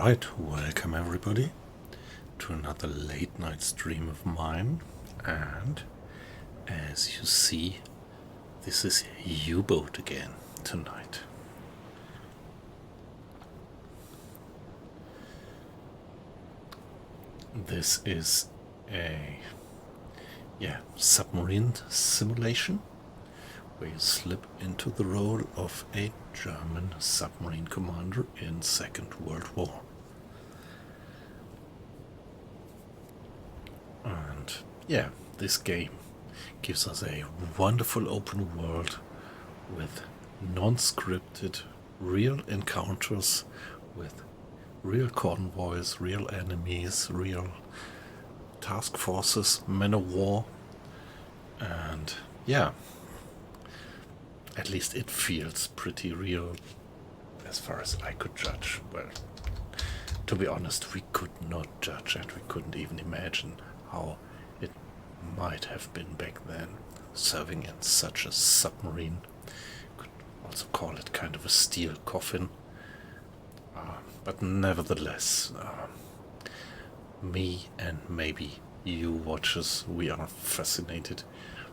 Alright, welcome everybody to another late night stream of mine, and as you see, this is UBOAT again tonight. This is a submarine simulation where you slip into the role of a German submarine commander in Second World War. And this game gives us a wonderful open world with non-scripted real encounters with real convoys, real enemies, real task forces, men of war, and at least it feels pretty real as far as I could judge. Well, to be honest, we could not judge, and we couldn't even imagine how it might have been back then, serving in such a submarine. Could also call it kind of a steel coffin. But nevertheless, me and maybe you watchers, we are fascinated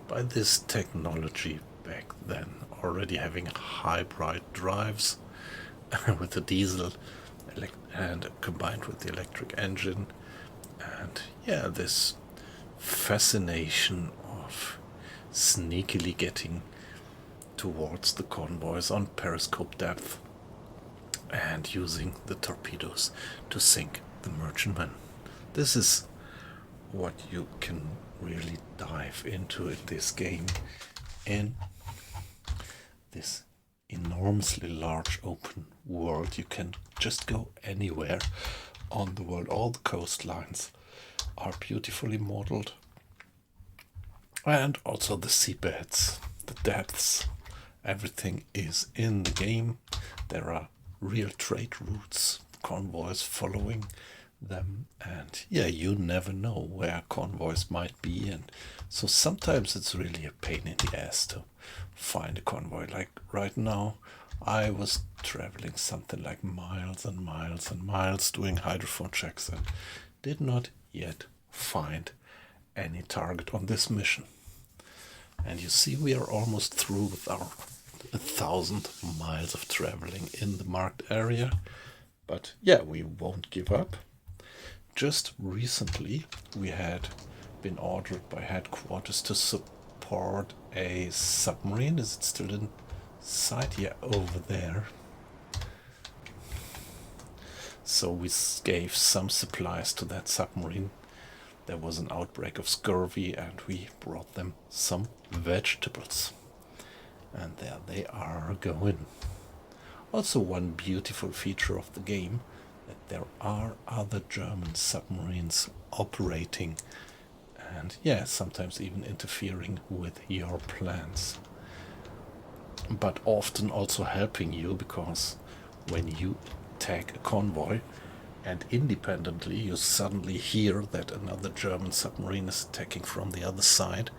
by this technology back then, already having hybrid drives with the diesel and combined with the electric engine, and this fascination of sneakily getting towards the convoys on periscope depth and using the torpedoes to sink the merchantman. This is what you can really dive into in this game, in this enormously large open world. You can just go anywhere on the world. All the coastlines are beautifully modeled, and also the seabeds, the depths, everything is in the game. There are real trade routes, convoys following them, and you never know where convoys might be, and so sometimes it's really a pain in the ass to find a convoy. Like right now, I was traveling something like miles and miles and miles doing hydrophone checks and did not yet find any target on this mission. And you see, we are almost through with our 1,000 miles of traveling in the marked area, but we won't give up. Just recently we had been ordered by headquarters to support a submarine. Is it still in sight? Over there. So we gave some supplies to that submarine. There was an outbreak of scurvy and we brought them some vegetables. And there they are going. Also, one beautiful feature of the game, that there are other German submarines operating and sometimes even interfering with your plans, but often also helping you, because when you attack a convoy and independently you suddenly hear that another German submarine is attacking from the other side,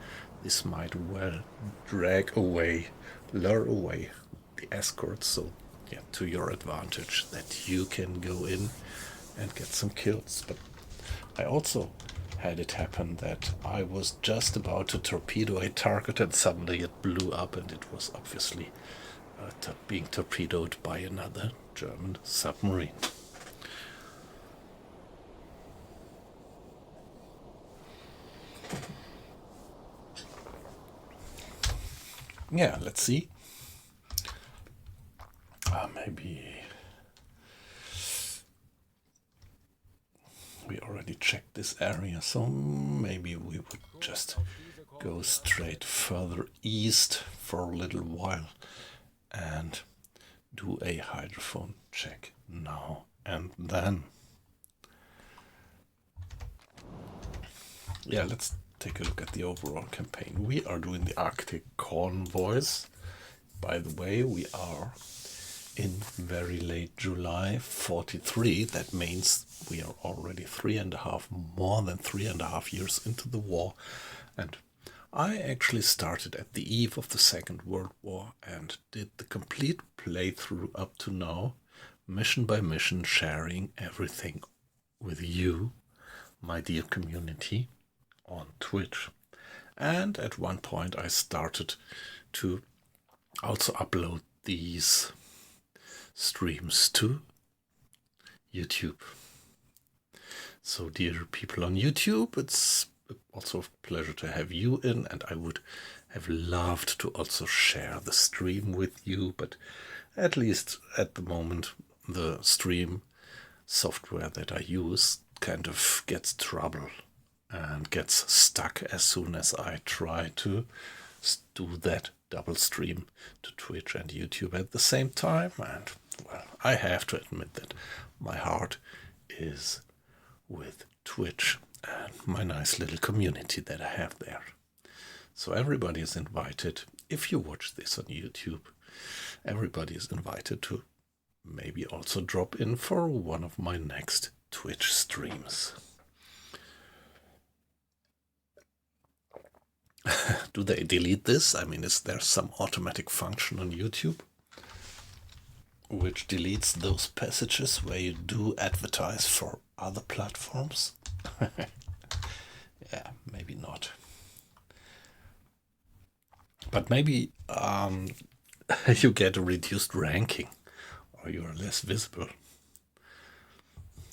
this might well lure away the escort, so to your advantage, that you can go in and get some kills. But I also had it happen that I was just about to torpedo a target and suddenly it blew up, and it was obviously being torpedoed by another German submarine. Let's see. Maybe we already checked this area, so maybe we would just go straight further east for a little while and do a hydrophone check now and then. Let's take a look at the overall campaign. We are doing the Arctic Convoys. By the way, we are in very late July 43. That means we are already more than 3.5 years into the war, and I actually started at the eve of the Second World War and did the complete playthrough up to now, mission by mission, sharing everything with you, my dear community, on Twitch. And at one point I started to also upload these streams to YouTube. So dear people on YouTube, it's also a pleasure to have you in, and I would have loved to also share the stream with you, but at least at the moment the stream software that I use kind of gets trouble and gets stuck as soon as I try to do that double stream to Twitch and YouTube at the same time. And well, I have to admit that my heart is with Twitch and my nice little community that I have there. So everybody is invited. If you watch this on YouTube, everybody is invited to maybe also drop in for one of my next Twitch streams. Do they delete this? I mean, is there some automatic function on YouTube which deletes those passages where you do advertise for other platforms? Yeah, maybe not. But maybe you get a reduced ranking, or you are less visible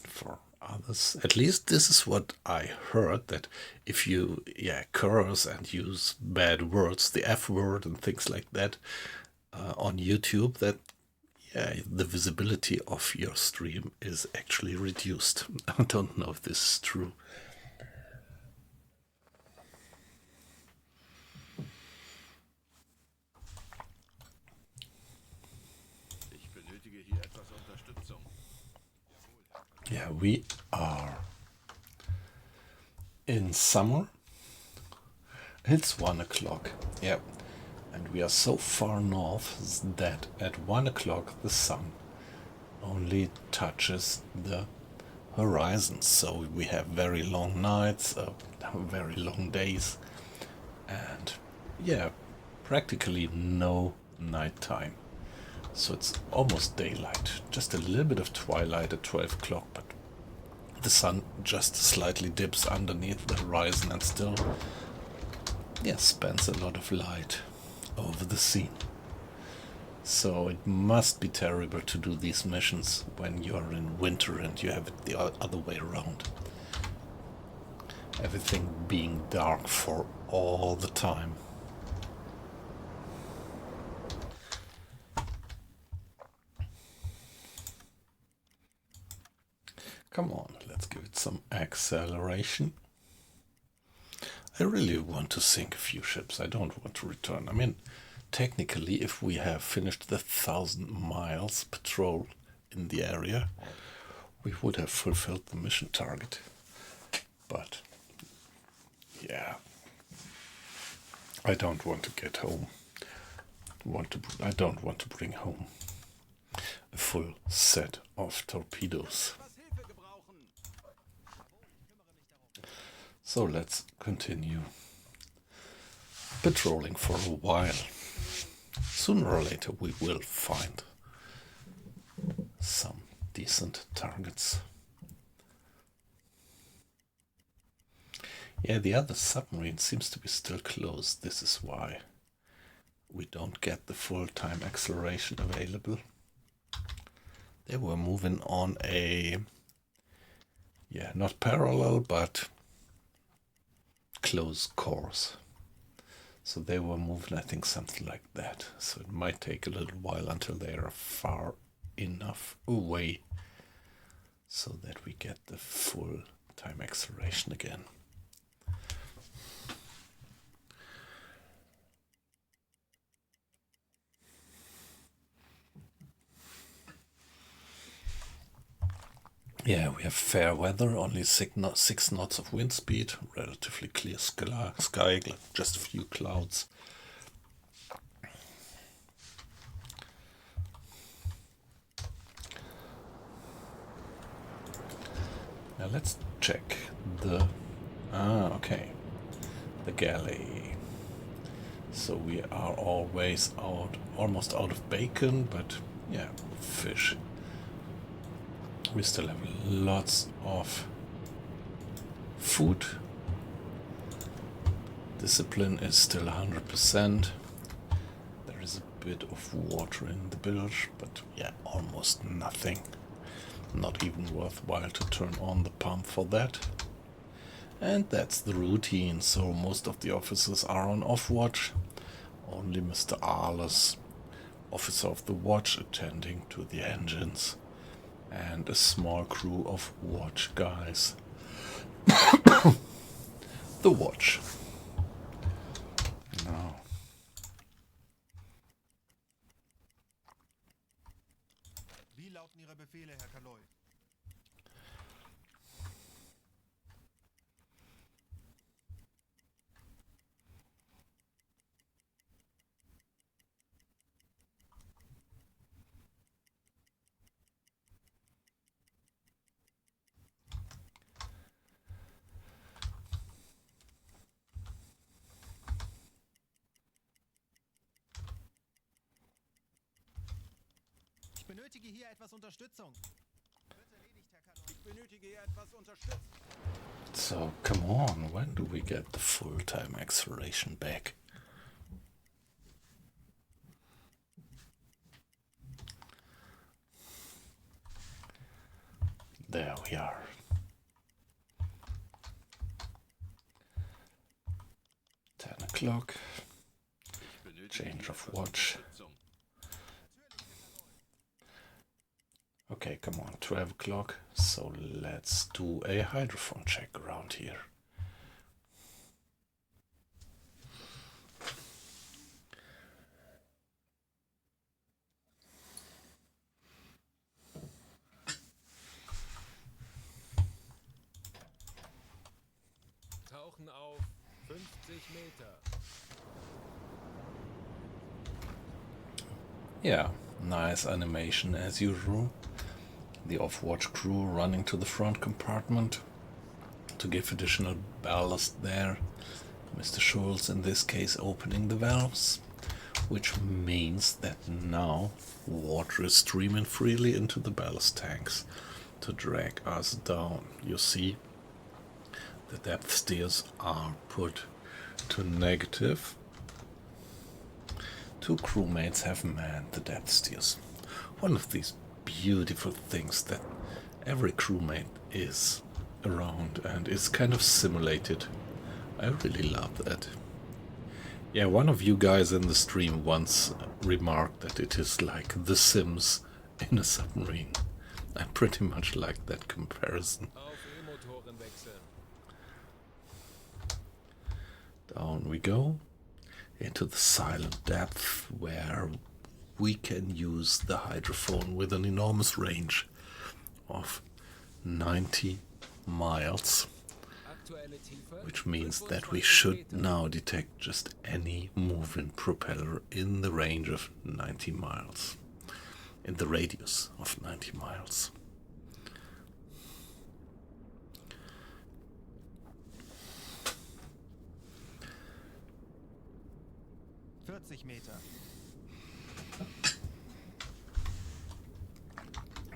for others. At least this is what I heard, that if you curse and use bad words, the F word and things like that on YouTube, that the visibility of your stream is actually reduced. I don't know if this is true. Yeah, we are in summer. It's 1 o'clock. Yeah. And we are so far north that at 1 o'clock the sun only touches the horizon. So we have very long nights, very long days, and practically no nighttime. So it's almost daylight, just a little bit of twilight at 12 o'clock, but the sun just slightly dips underneath the horizon and still spends a lot of light over the scene. So it must be terrible to do these missions when you are in winter and you have it the other way around. Everything being dark for all the time. Come on, let's give it some acceleration. I really want to sink a few ships. I don't want to return. I mean, technically, if we have finished the 1,000 miles patrol in the area, we would have fulfilled the mission target. But, I don't want to get home. I don't want to bring home a full set of torpedoes. So let's continue patrolling for a while. Sooner or later we will find some decent targets. Yeah, the other submarine seems to be still closed. This is why we don't get the full-time acceleration available. They were moving on a, not parallel, but close course. So they were moving, I think, something like that. So it might take a little while until they are far enough away so that we get the full time acceleration again. Yeah, we have fair weather, only 6 knots of wind speed, relatively clear sky, just a few clouds. Now let's check the... okay. The galley. So we are almost out of bacon, but fish We still have lots of food. Discipline is still 100%. There is a bit of water in the bilge, but yeah, almost nothing. Not even worthwhile to turn on the pump for that. And that's the routine, so most of the officers are on off-watch. Only Mr. Arles, officer of the watch, attending to the engines, and a small crew of watch guys. The watch. Now, wie lauten Ihre Befehle, Herr Kaloy? Ich benötige hier etwas Unterstützung. Wird erledigt, Herr Kaloy. Ich benötige hier etwas Unterstützung. so come on, when do we get the full-time acceleration back? There we are. O'clock. Change of watch. Okay, come on, 12 o'clock. So let's do a hydrophone check around here. Tauchen auf 50 Meter. Yeah, nice animation as usual. The off-watch crew running to the front compartment to give additional ballast there. Mr. Schulz in this case opening the valves, which means that now water is streaming freely into the ballast tanks to drag us down. You see, the depth steers are put to negative. 2 crewmates have manned the depth steers. One of these beautiful things that every crewmate is around and is kind of simulated. I really love that. Yeah, one of you guys in the stream once remarked that it is like The Sims in a submarine. I pretty much like that comparison. Auf E-Motoren wechseln. Down we go into the silent depth where we can use the hydrophone with an enormous range of 90 miles, Aktuelle Tiefe. which means that we should now detect just any moving propeller in the range of 90 miles, in the radius of 90 miles. Meter.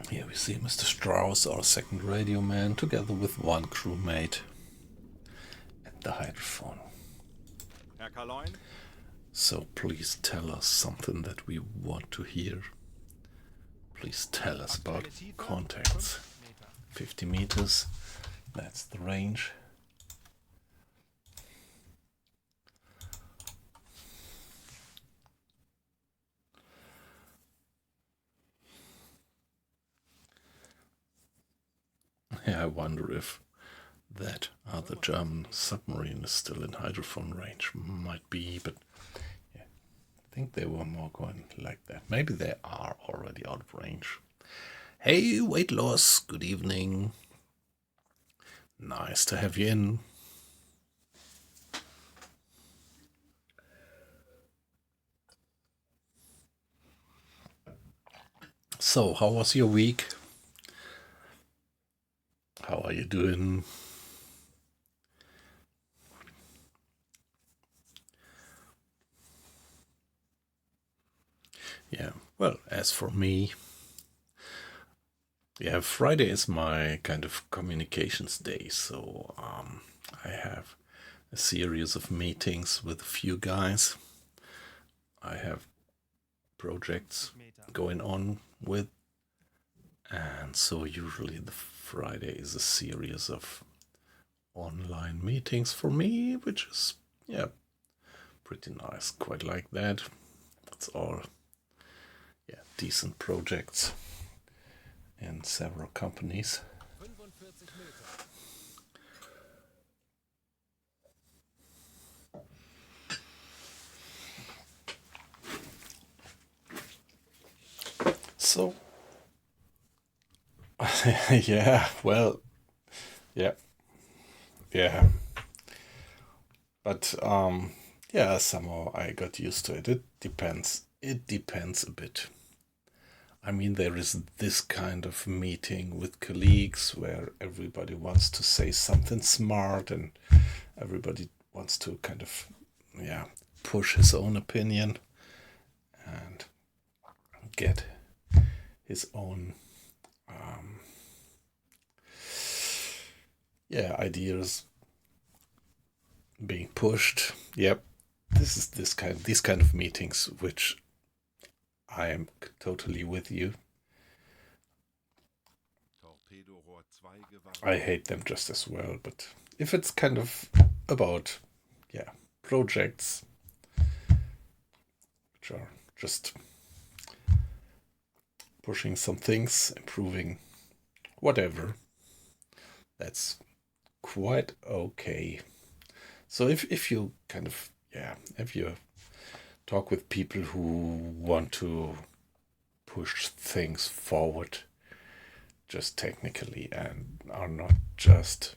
Here we see Mr. Strauss, our second radio man, together with one crewmate at the hydrophone. Herr Kaloy? So please tell us something that we want to hear. Please tell us about contacts. 50 meters, that's the range. Yeah, I wonder if that other German submarine is still in hydrophone range. Might be, but yeah, I think they were more going like that. Maybe they are already out of range. Hey, weight loss, good evening. Nice to have you in. So, how was your week? How are you doing? Yeah, well, as for me, Yeah, Friday is my kind of communications day, so I have a series of meetings with a few guys. I have projects going on with, and so usually the Friday is a series of online meetings for me, which is, yeah, pretty nice. Quite like that. It's all, yeah, decent projects in several companies. 45 Meter. So, yeah, well, yeah, yeah. But yeah, somehow I got used to it. It depends. It depends a bit. I mean, there is this kind of meeting with colleagues where everybody wants to say something smart and everybody wants to kind of, yeah, push his own opinion and get his own, yeah, ideas being pushed. Yep, these kind of meetings, which I am totally with you. I hate them just as well, but if it's kind of about, yeah, projects which are just pushing some things, improving whatever, that's quite okay. So if you kind of, yeah, if you talk with people who want to push things forward just technically and are not just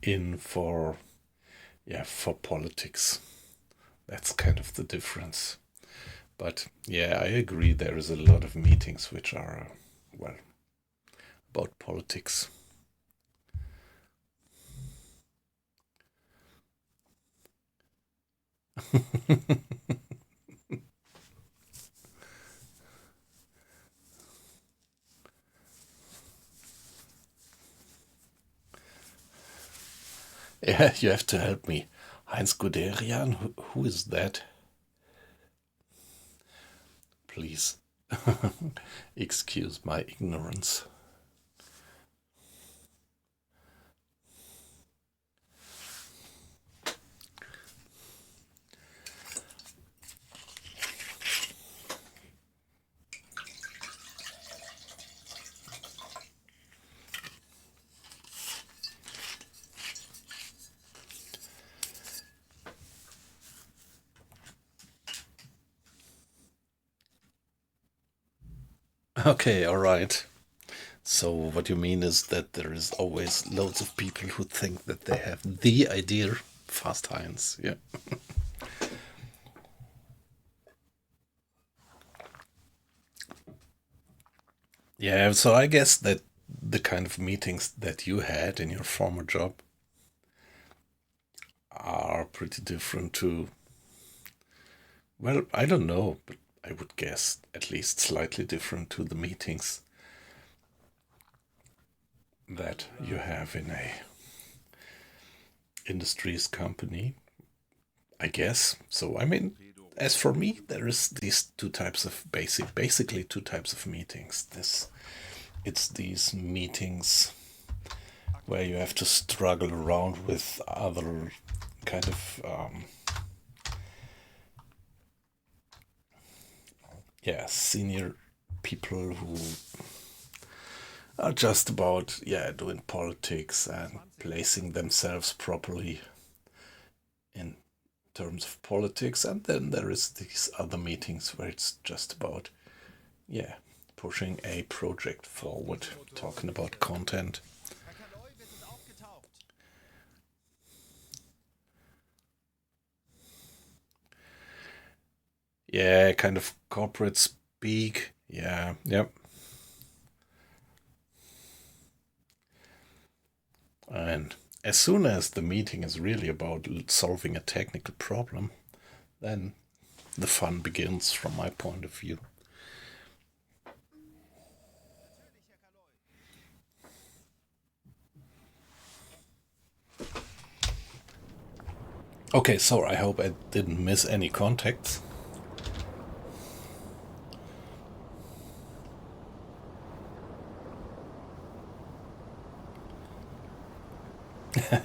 in for, yeah, for politics, that's kind of the difference. But yeah, I agree there is a lot of meetings which are, well, about politics. Yeah, you have to help me. Heinz Guderian, who is that? Please excuse my ignorance. Okay, all right. So what you mean is that there is always loads of people who think that they have the idea. Fast Heinz, yeah. Yeah, so I guess that the kind of meetings that you had in your former job are pretty different to, well, I don't know, but I would guess at least slightly different to the meetings that you have in a industries company, I guess. So I mean, as for me, there is these two types of basically two types of meetings. It's these meetings where you have to struggle around with other kind of yeah, senior people who are just about, yeah, doing politics and placing themselves properly in terms of politics. And then there is these other meetings where it's just about, yeah, pushing a project forward, talking about content. Herr Kaloy, wir sind aufgetaucht. Yeah, kind of corporate speak. Yeah, yep. And as soon as the meeting is really about solving a technical problem, then the fun begins from my point of view. Natürlich, Herr Kaloy. Okay, so I hope I didn't miss any contacts.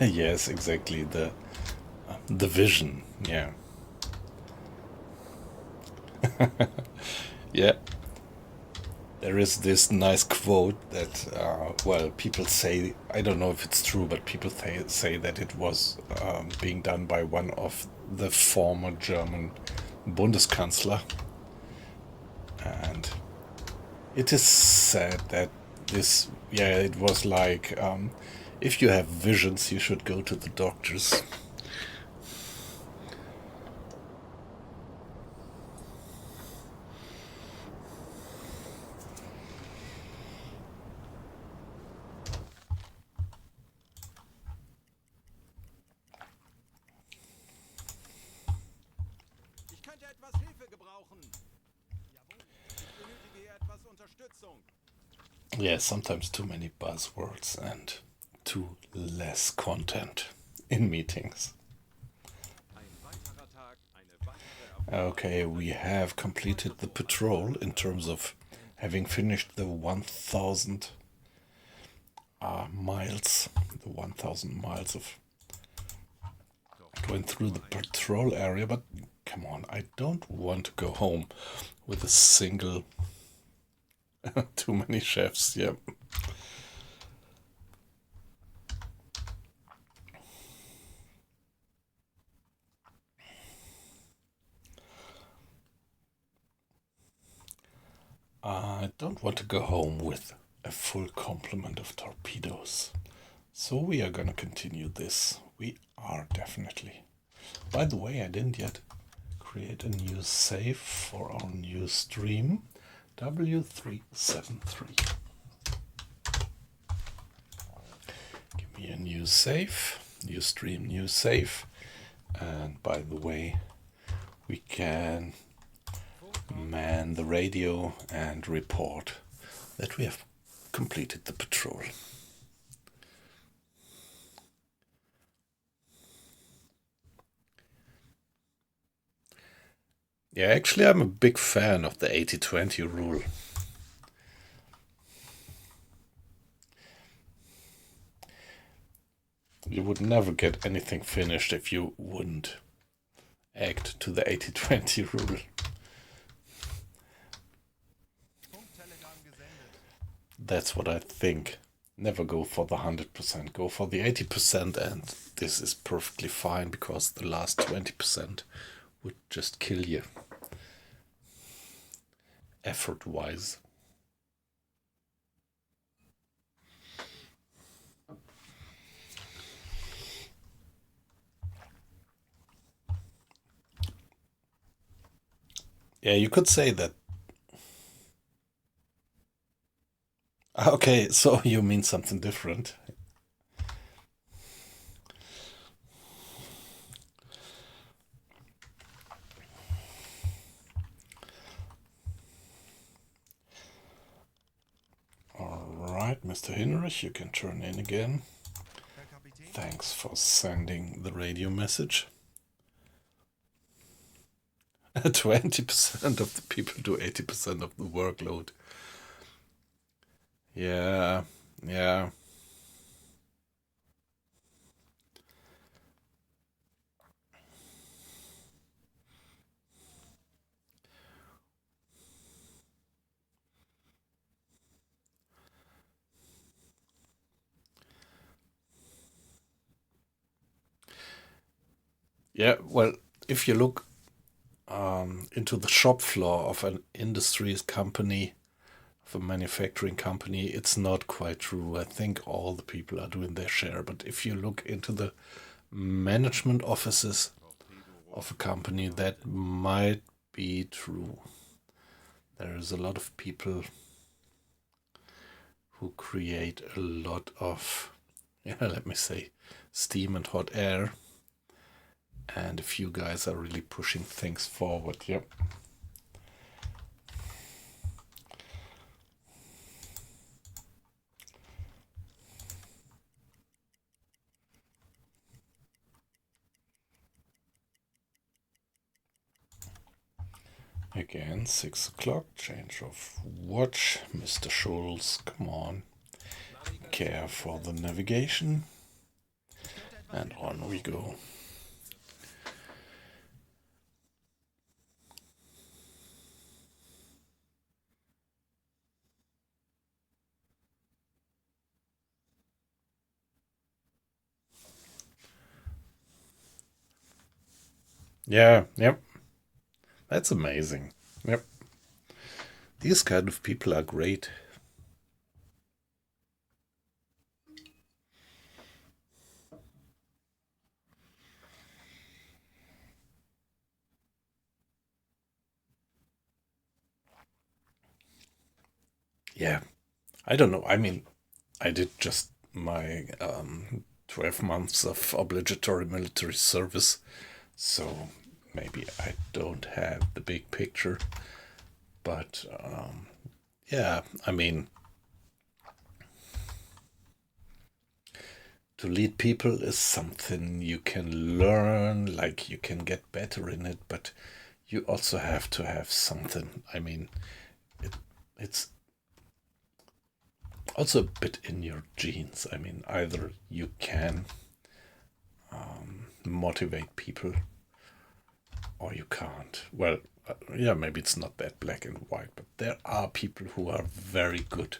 Yes, exactly. The vision. Yeah. Yeah. There is this nice quote that, well, people say, I don't know if it's true, but people say that it was being done by one of the former German Bundeskanzler. And it is said that this, yeah, it was like, if you have visions, you should go to the doctors. Ich könnte etwas Hilfe gebrauchen. Jawohl. Ich benötige hier etwas Unterstützung. Yeah, sometimes too many buzzwords and too less content in meetings. Ein weiterer Tag, eine weitere Okay, we have completed the patrol in terms of having finished the 1000 miles, the 1000 miles of going through the patrol area. But come on, I don't want to go home with a single. Too many chefs, yeah. I don't want to go home with a full complement of torpedoes. So we are gonna continue this. We are definitely. By the way, I didn't yet create a new save for our new stream. W373. Give me a new save, new stream, new save. And by the way, we can man the radio and report that we have completed the patrol. Yeah, actually, I'm a big fan of the 80-20 rule. You would never get anything finished if you wouldn't act to the 80-20 rule. Funktelegramm gesendet. That's what I think. Never go for the 100%, go for the 80%, and this is perfectly fine because the last 20% would just kill you. Effort-wise. Yeah, you could say that. Okay, so you mean something different. Alright, Mr. Hinrich, you can turn in again. Herr Kapitän? Thanks for sending the radio message. 20% of the people do 80% of the workload. Yeah, yeah. Yeah, well, if you look into the shop floor of an industries company, of a manufacturing company, it's not quite true. I think all the people are doing their share. But if you look into the management offices of a company, that might be true. There is a lot of people who create a lot of, let me say, steam and hot air. And a few guys are really pushing things forward. Yep. Again, 6 o'clock, change of watch. Mr. Schulz, come on. Care for the navigation. And on we go. Yeah, yep. That's amazing. Yep. These kind of people are great. Yeah. I don't know. I mean, I did just my 12 months of obligatory military service, so maybe I don't have the big picture. But yeah, I mean, to lead people is something you can learn, like you can get better in it, but you also have to have something. I mean, it's also a bit in your genes. I mean, either you can motivate people or you can't. Well, yeah, maybe it's not that black and white, but there are people who are very good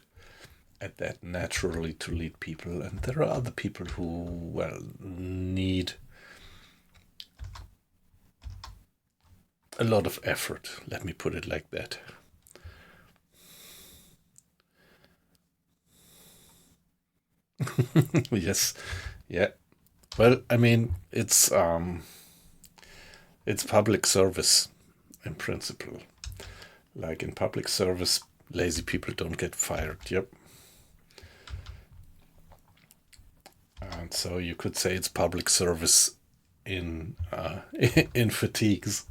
at that naturally to lead people, and there are other people who, well, need a lot of effort. Let me put it like that. Yes, yeah. Well, I mean, it's public service in principle. Like in public service, lazy people don't get fired. Yep. And so you could say it's public service in in fatigues.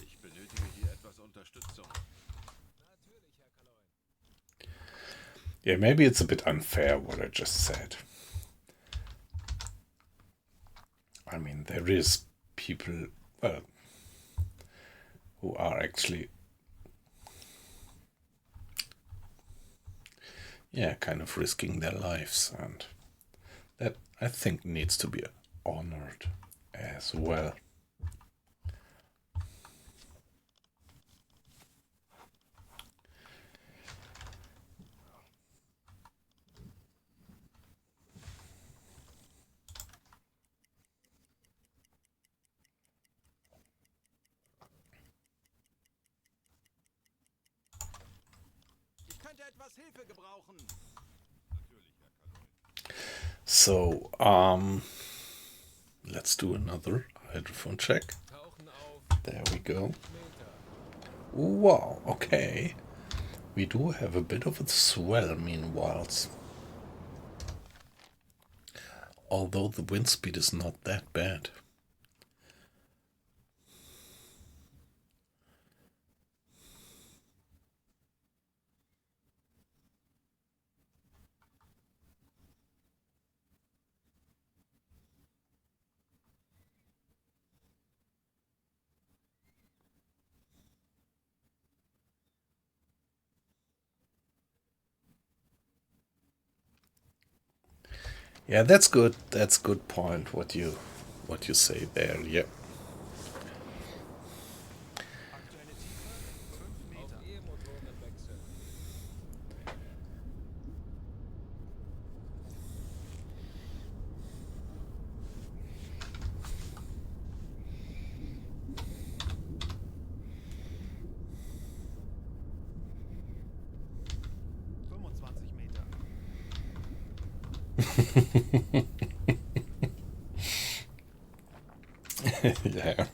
Ich benötige hier etwas Unterstützung. Natürlich, Herr Kaloin. Yeah, maybe it's a bit unfair what I just said. I mean, there is people, well, who are actually, yeah, kind of risking their lives, and that I think needs to be honored as well. Ich könnte etwas Hilfe gebrauchen. Natürlich, Herr Kaloin. So, let's do another hydrophone check. Tauchen auf There we go. Meter. Wow, okay. We do have a bit of a swell meanwhile. Although the wind speed is not that bad. Yeah, that's good. That's good point. What you say there. Yeah. Aktuelle Tiefe 5 Auf Meter. E-Motoren wechseln. Yeah.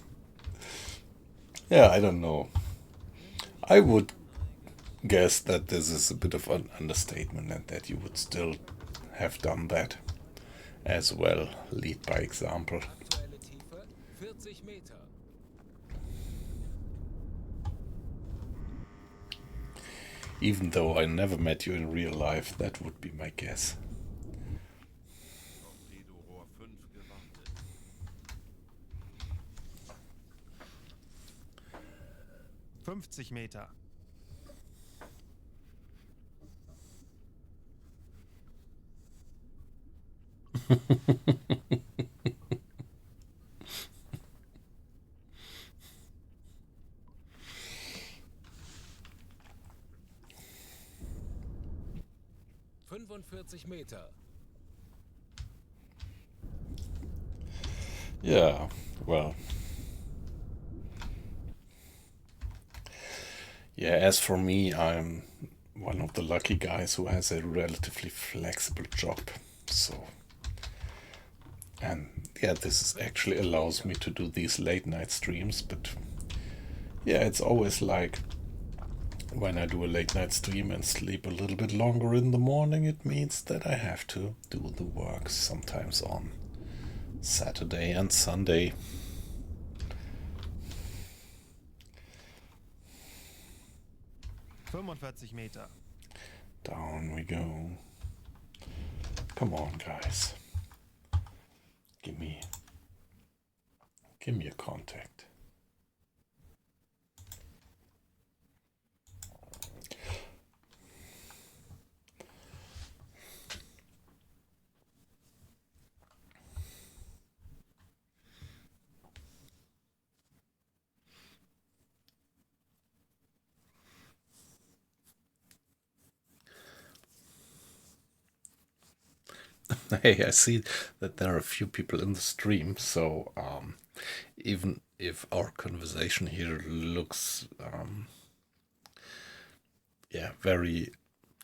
Yeah, I don't know. I would guess that this is a bit of an understatement and that you would still have done that as well. Lead by example. Aktuelle Tiefe 40 Meter. Even though I never met you in real life, that would be my guess. Torpedorohr 5 gewartet. 50 Meter. Meter. Yeah, well. Yeah, as for me, I'm one of the lucky guys who has a relatively flexible job. So, and yeah, this actually allows me to do these late night streams, but yeah, it's always like when I do a late night stream and sleep a little bit longer in the morning, it means that I have to do the work sometimes on Saturday and Sunday. Meter. Down we go. Come on, guys. Give me a contact. Hey, I see that there are a few people in the stream, so even if our conversation here looks yeah, very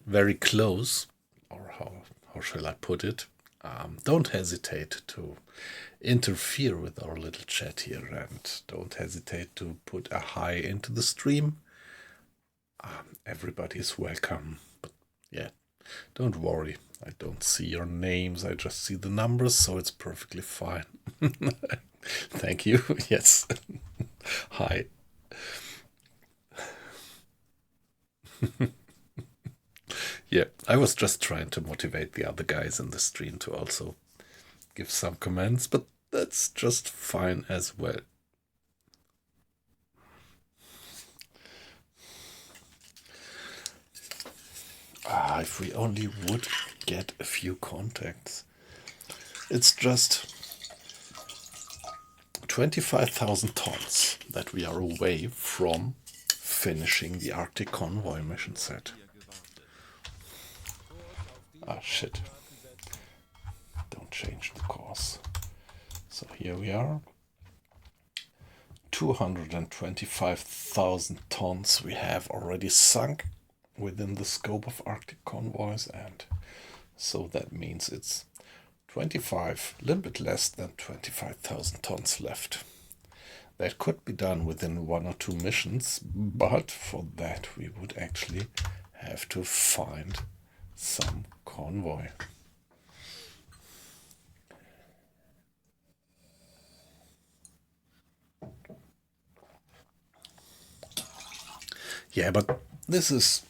very close, or how shall I put it, don't hesitate to interfere with our little chat here, and don't hesitate to put a hi into the stream. Everybody is welcome, but yeah, don't worry, I don't see your names, I just see the numbers, so it's perfectly fine. Thank you. Yes. Hi. Yeah, I was just trying to motivate the other guys in the stream to also give some comments, but that's just fine as well. If we only would get a few contacts. It's just 25,000 tons that we are away from finishing the Arctic Convoy mission set. Ah, shit. Don't change the course. So here we are. 225,000 tons we have already sunk within the scope of Arctic Convoys, and so that means it's 25, a little bit less than 25,000 tons left. That could be done within 1 or 2 missions, but for that we would actually have to find some convoy. Yeah, but this is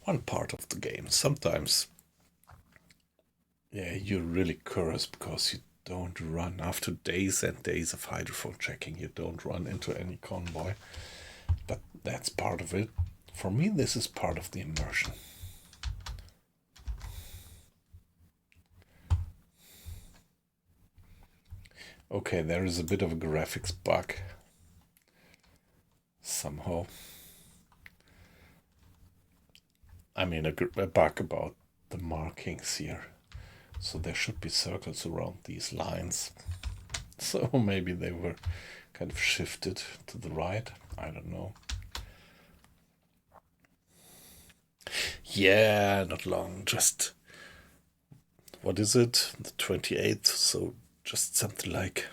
one part of the game. Sometimes, yeah, you're really curious because you don't run after days and days of hydrophone checking. You don't run into any convoy, but that's part of it. For me, this is part of the immersion. Okay, there is a bit of a graphics bug somehow. I mean, a bug about the markings here. So there should be circles around these lines. So maybe they were kind of shifted to the right. I don't know. Yeah, not long. Just what is it? The 28th, so just something like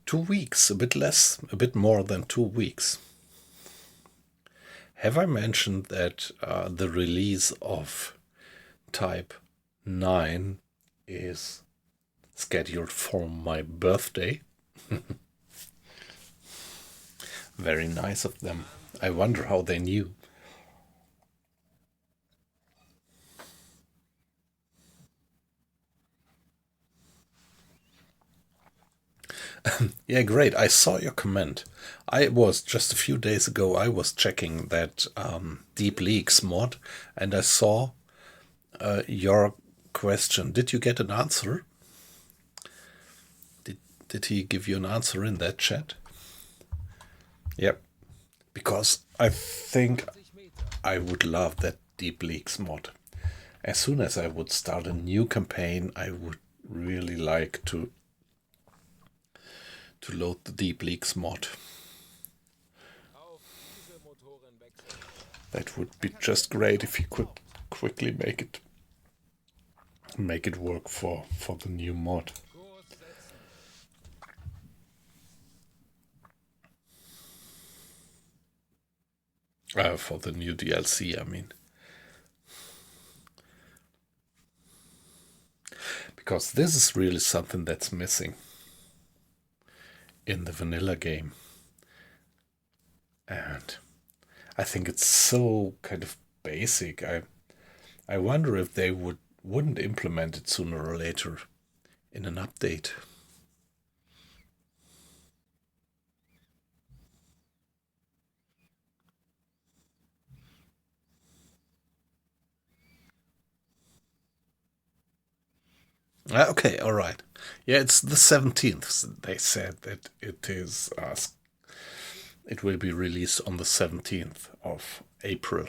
2 weeks, a bit less, a bit more than 2 weeks. Have I mentioned that the release of Type 9 is scheduled for my birthday? Very nice of them. I wonder how they knew. Yeah, great. I saw your comment. I was just a few days ago, I was checking that Deep Leaks mod, and I saw your question. Did you get an answer? Did he give you an answer in that chat? Yep. Because I think I would love that Deep Leaks mod. As soon as I would start a new campaign, I would really like to load the Deep Leaks mod. That would be just great if you could quickly make it work for the new mod. For the new DLC, I mean. Because this is really something that's missing in the vanilla game. And I think it's so kind of basic. I wonder if they wouldn't implement it sooner or later in an update. Okay, all right. Yeah, it's the 17th. They said that it is. It will be released on the 17th of April.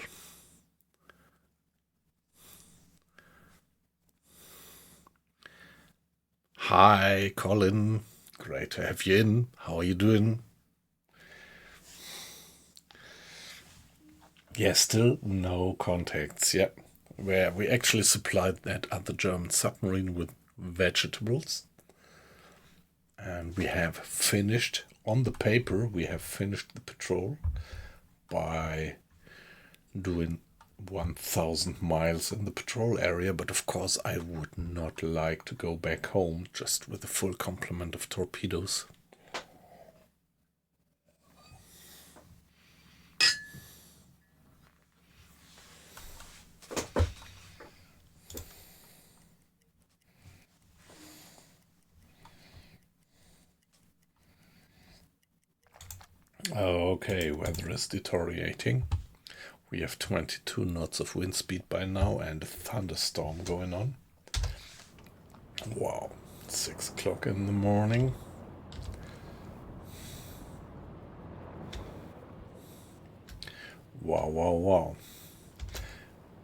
Hi, Colin. Great to have you in. How are you doing? Yeah, still no contacts. Yeah, where we actually supplied that other German submarine with vegetables. And we have finished, on the paper, we have finished the patrol by doing 1,000 miles in the patrol area. But of course, I would not like to go back home just with a full complement of torpedoes. Okay, weather is deteriorating. We have 22 knots of wind speed by now and a thunderstorm going on. Wow, 6 o'clock in the morning. Wow, wow, wow.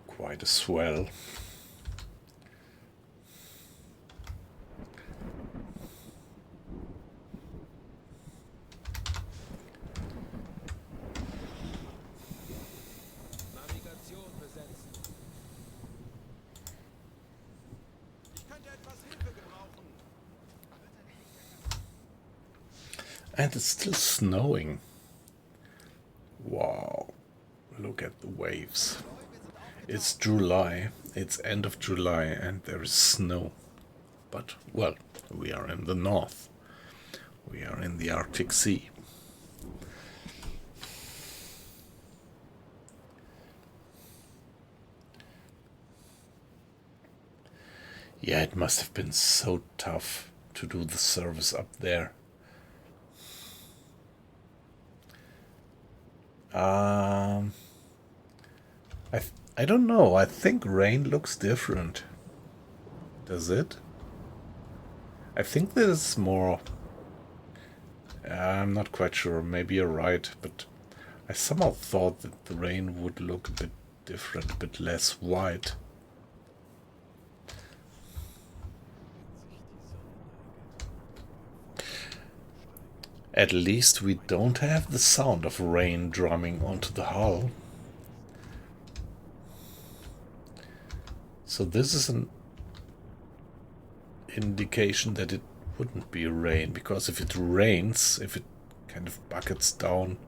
Quite a swell. And it's still snowing. Wow, look at the waves. It's July, it's end of July, and there is snow. But, well, we are in the north. We are in the Arctic Sea. Yeah, it must have been so tough to do the service up there. I don't know. I think rain looks different. Does it? I think there's more. I'm not quite sure. Maybe you're right, but I somehow thought that the rain would look a bit different, a bit less white. At least we don't have the sound of rain drumming onto the hull. So this is an indication that it wouldn't be rain, because if it rains, if it kind of buckets down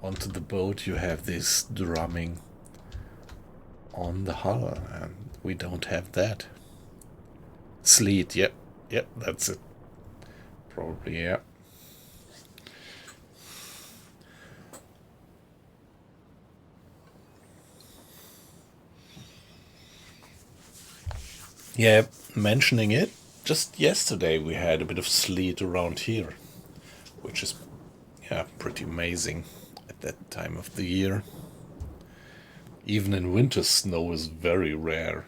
onto the boat, you have this drumming on the hull, and we don't have that. Sleet, yep, that's it. Probably, yeah. Yeah, mentioning it, just yesterday we had a bit of sleet around here, which is, yeah, pretty amazing at that time of the year. Even in winter, snow is very rare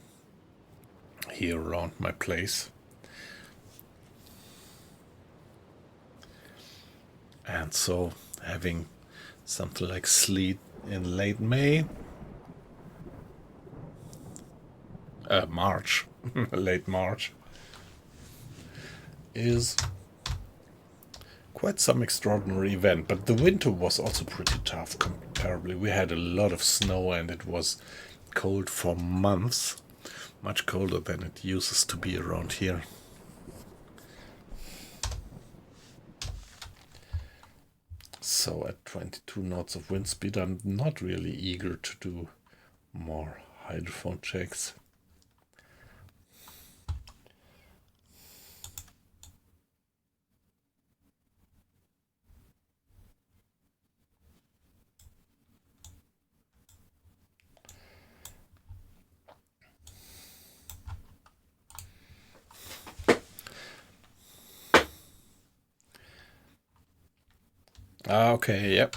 here around my place. And so having something like sleet in late May, March, late March, is quite some extraordinary event. But the winter was also pretty tough comparably. We had a lot of snow and it was cold for months, much colder than it uses to be around here. So at 22 knots of wind speed, I'm not really eager to do more hydrophone checks. Okay, yep.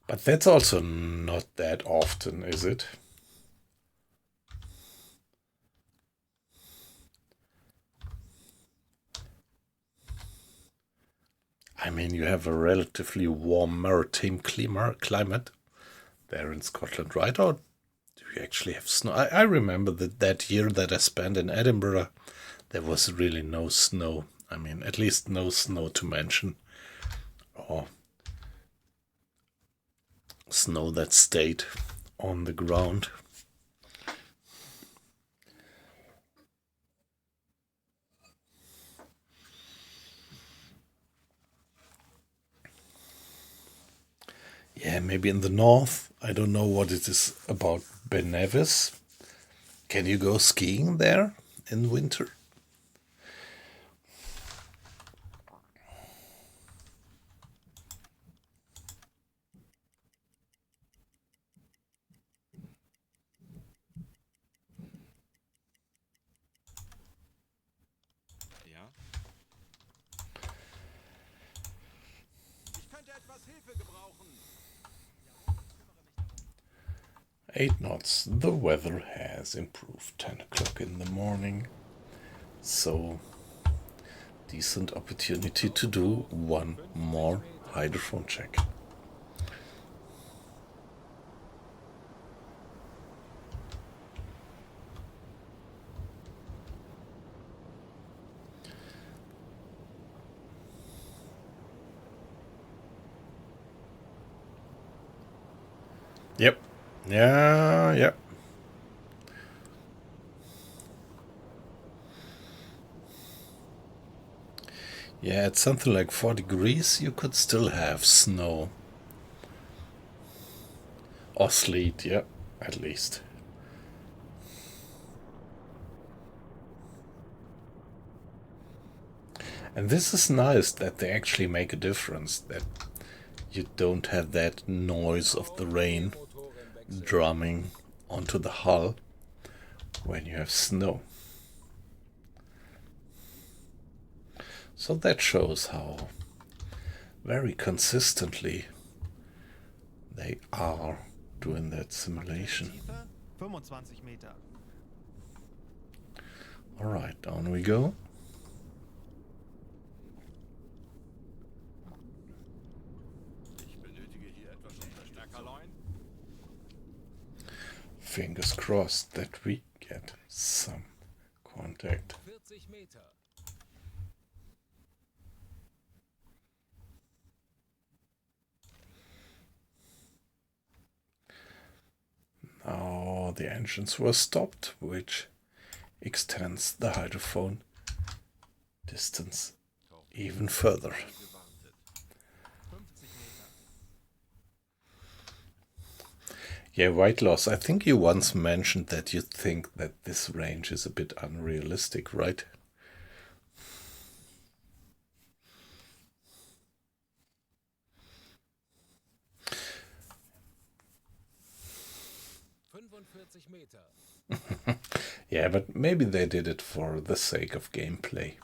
But that's also not that often, is it? I mean, you have a relatively warm maritime climate there in Scotland, right? Or do you actually have snow? I remember that year that I spent in Edinburgh, there was really no snow. I mean, at least no snow to mention. Or snow that stayed on the ground. Yeah, maybe in the north. I don't know what it is about Ben Nevis. Can you go skiing there in winter? Ja? Ich könnte etwas Hilfe gebrauchen. 8 knots. The weather has improved. 10 o'clock in the morning. So, decent opportunity to do one more hydrophone check. Yep. Yeah. Yeah, at something like 4 degrees, you could still have snow. Or sleet, yeah, at least. And this is nice that they actually make a difference, that you don't have that noise of the rain drumming onto the hull when you have snow. So that shows how very consistently they are doing that simulation. Tiefe 25 Meter. Alright, down we go. Ich benötige hier etwas Verstärkerlein. Fingers crossed that we get some contact. 40 Meter. Oh, the engines were stopped, which extends the hydrophone distance even further. Gewartet. 50 Meter. Yeah, weight loss. I think you once mentioned that you think that this range is a bit unrealistic, right? Meter. Yeah, but maybe they did it for the sake of gameplay.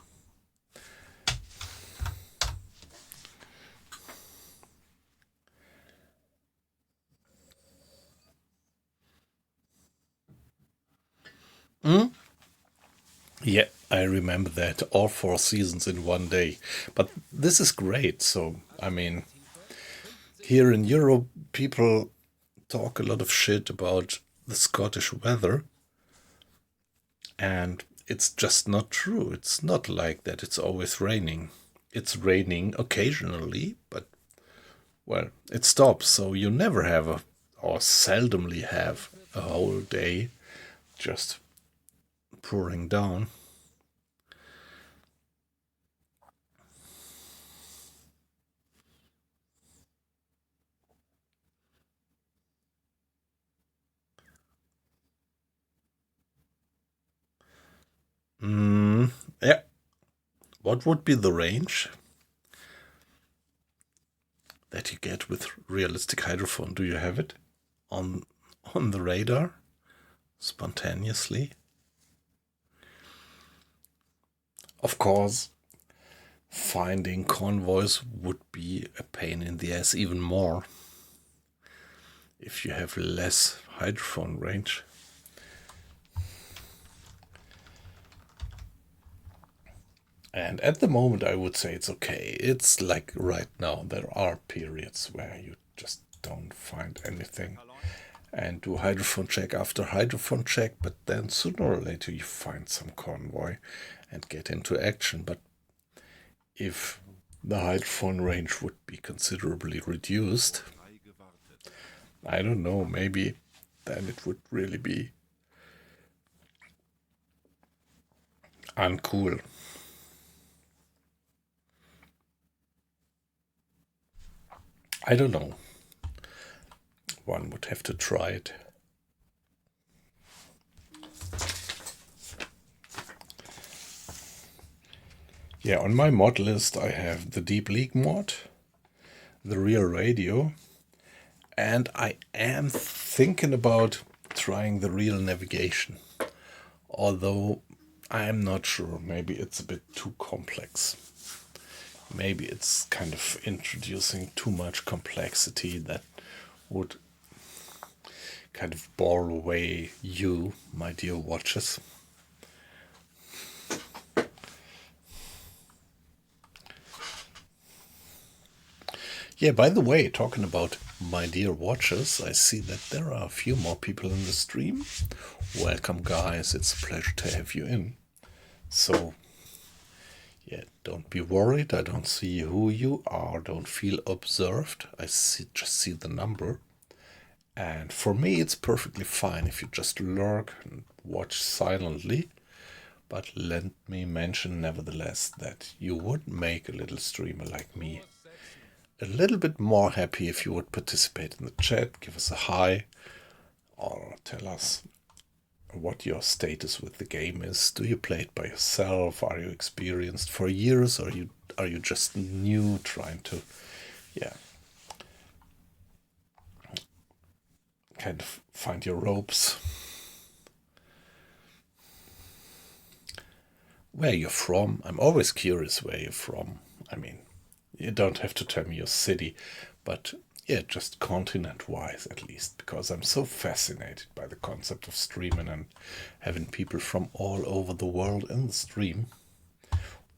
Yeah, I remember that. All 4 seasons in one day. But this is great. So, I mean, here in Europe, people talk a lot of shit about the Scottish weather. And it's just not true. It's not like that. It's always raining. It's raining occasionally, but, well, it stops. So you never have or seldomly have a whole day just pouring down. Yeah. What would be the range that you get with realistic hydrophone? Do you have it on the radar spontaneously? Of course, finding convoys would be a pain in the ass even more if you have less hydrophone range. And at the moment, I would say it's okay. It's like right now, there are periods where you just don't find anything and do hydrophone check after hydrophone check, but then sooner or later you find some convoy and get into action. But if the hydrophone range would be considerably reduced, I don't know, maybe then it would really be uncool. I don't know. One would have to try it. Yeah, on my mod list I have the Deep League mod, the rear radio, and I am thinking about trying the real navigation. Although I am not sure, maybe it's a bit too complex. Maybe it's kind of introducing too much complexity that would kind of bore away you, my dear watchers. Yeah, by the way, talking about my dear watchers, I see that there are a few more people in the stream. Welcome, guys. It's a pleasure to have you in. So, yeah, don't be worried. I don't see who you are. Don't feel observed. I just see the number. And for me, it's perfectly fine if you just lurk and watch silently. But let me mention, nevertheless, that you would make a little streamer like me a little bit more happy if you would participate in the chat, give us a hi, or tell us what your status with the game is. Do you play it by yourself? Are you experienced for years, or are you just new, trying to, kind of find your ropes? Where you're from? I'm always curious where you're from. I mean, you don't have to tell me your city, but yeah, just continent-wise at least, because I'm so fascinated by the concept of streaming and having people from all over the world in the stream,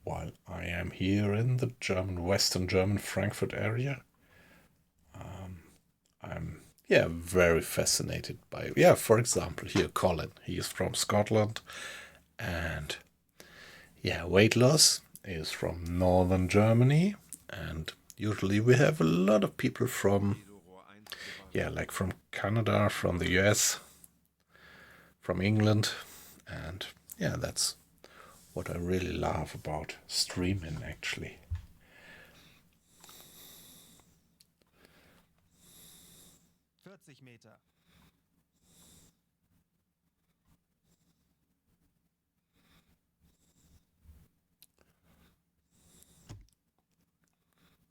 while I am here in the Western German Frankfurt area. I'm very fascinated by, for example, here Colin, he is from Scotland, and weight loss is from northern Germany. And usually we have a lot of people from, like from Canada, from the US. from England, and yeah, that's what I really love about streaming, actually. Meter.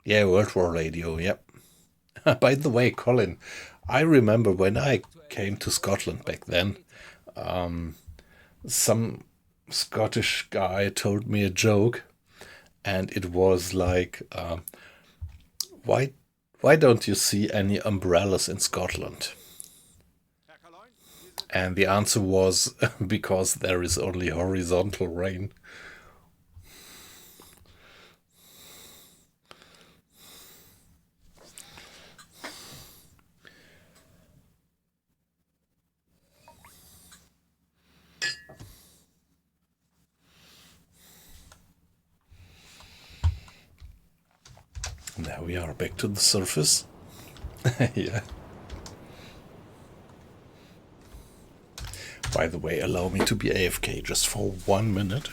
Yeah, World War Radio, yep. By the way, Colin, I remember when I came to Scotland back then, some Scottish guy told me a joke, and it was like, why don't you see any umbrellas in Scotland? And the answer was because there is only horizontal rain. Now we are back to the surface. Yeah. By the way, allow me to be AFK just for 1 minute.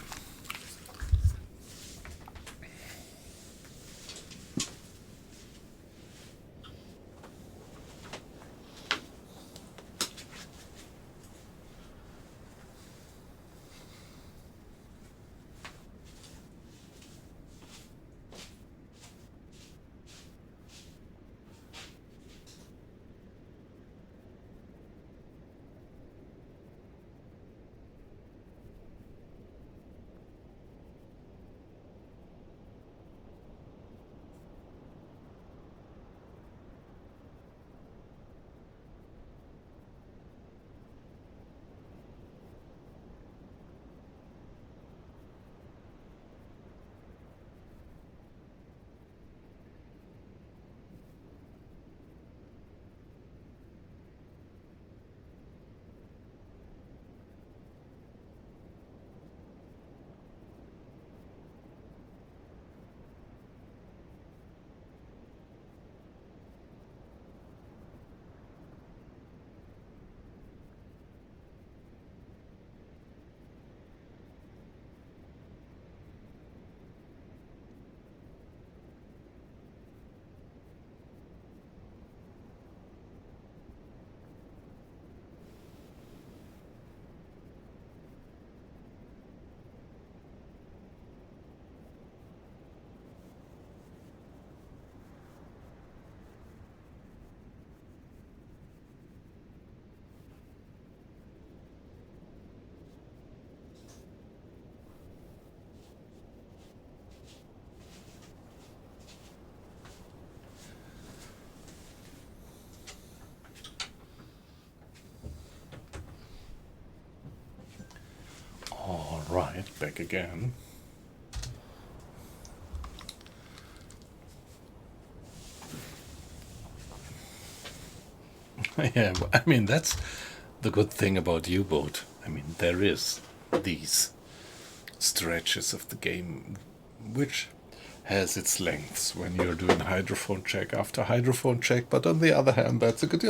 All right, back again. Yeah, I mean, that's the good thing about U-Boat. I mean, there is these stretches of the game which has its lengths when you're doing hydrophone check after hydrophone check, but on the other hand, that's a good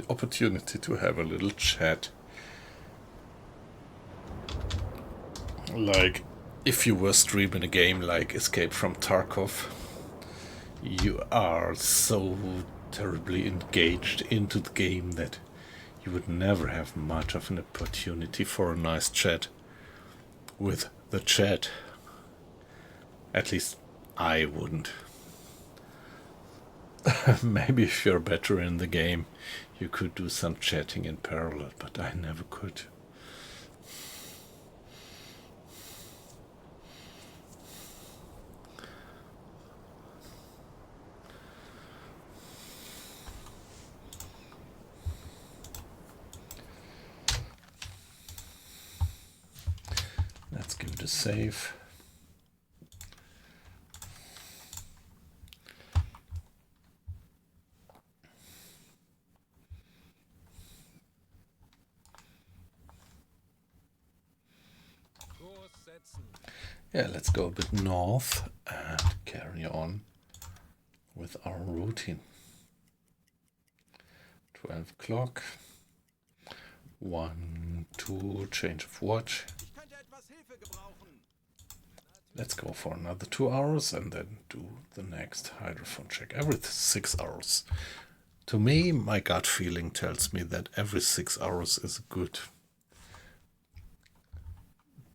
opportunity to have a little chat. Like, if you were streaming a game like Escape from Tarkov, you are so terribly engaged into the game that you would never have much of an opportunity for a nice chat with the chat. At least I wouldn't. Maybe if you're better in the game, you could do some chatting in parallel, but I never could. Let's give it a save. Yeah, let's go a bit north and carry on with our routine. 12 o'clock. 1, to change of watch. Ich könnte etwas Hilfe gebrauchen. Let's go for another 2 hours and then do the next hydrophone check every 6 hours. To me, my gut feeling tells me that every 6 hours is a good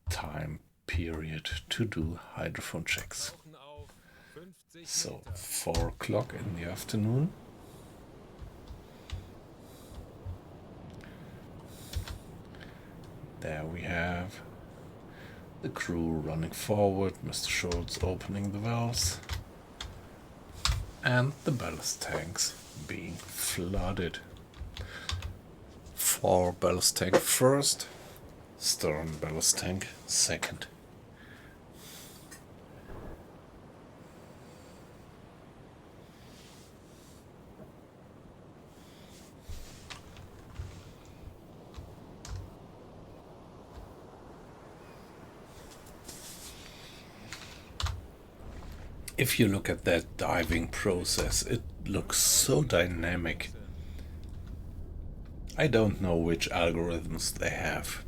time period to do hydrophone checks. Tauchen auf 50 So, Meter. 4 o'clock in the afternoon. There we have the crew running forward, Mr. Schultz opening the valves, and the ballast tanks being flooded. 4 ballast tank first, stern ballast tank second. If you look at that diving process, it looks so dynamic. I don't know which algorithms they have,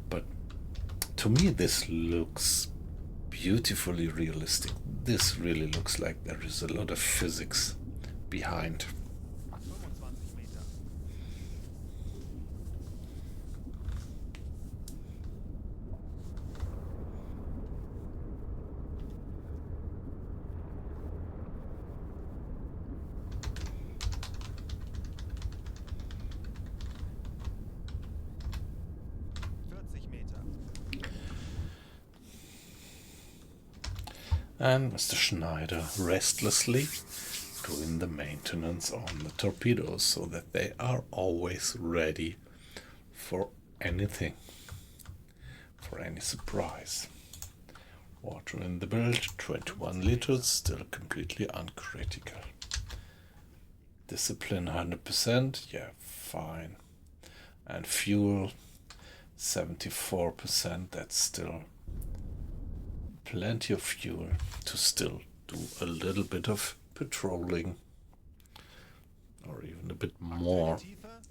but to me this looks beautifully realistic. This really looks like there is a lot of physics behind. 25 Meter. And Mr. Schneider restlessly doing the maintenance on the torpedoes so that they are always ready for anything, for any surprise. Water in the build, 21 liters, still completely uncritical. Discipline 100%, yeah, fine. And fuel 74%, that's still plenty of fuel to still do a little bit of patrolling, or even a bit more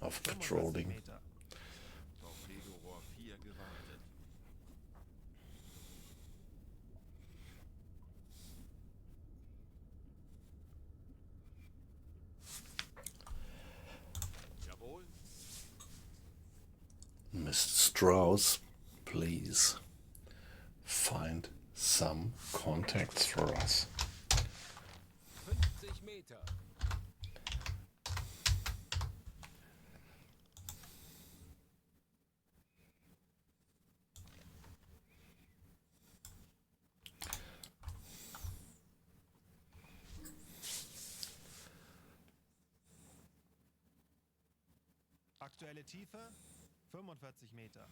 of patrolling. Torpedorohr 4 gewartet. Jawohl. Mr. Strauss, please find some contacts for us. 50 Meter. Aktuelle Tiefe 45 Meter.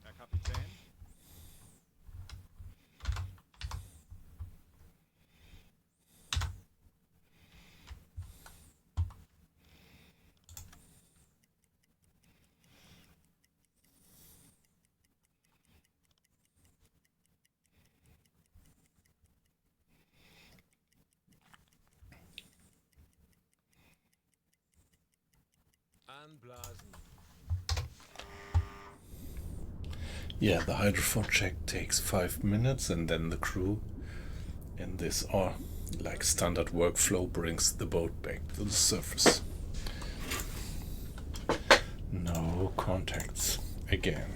Herr Kapitän. Anblasen. Yeah, the hydrophone check takes 5 minutes, and then the crew in this, or like standard workflow, brings the boat back to the surface. No contacts again.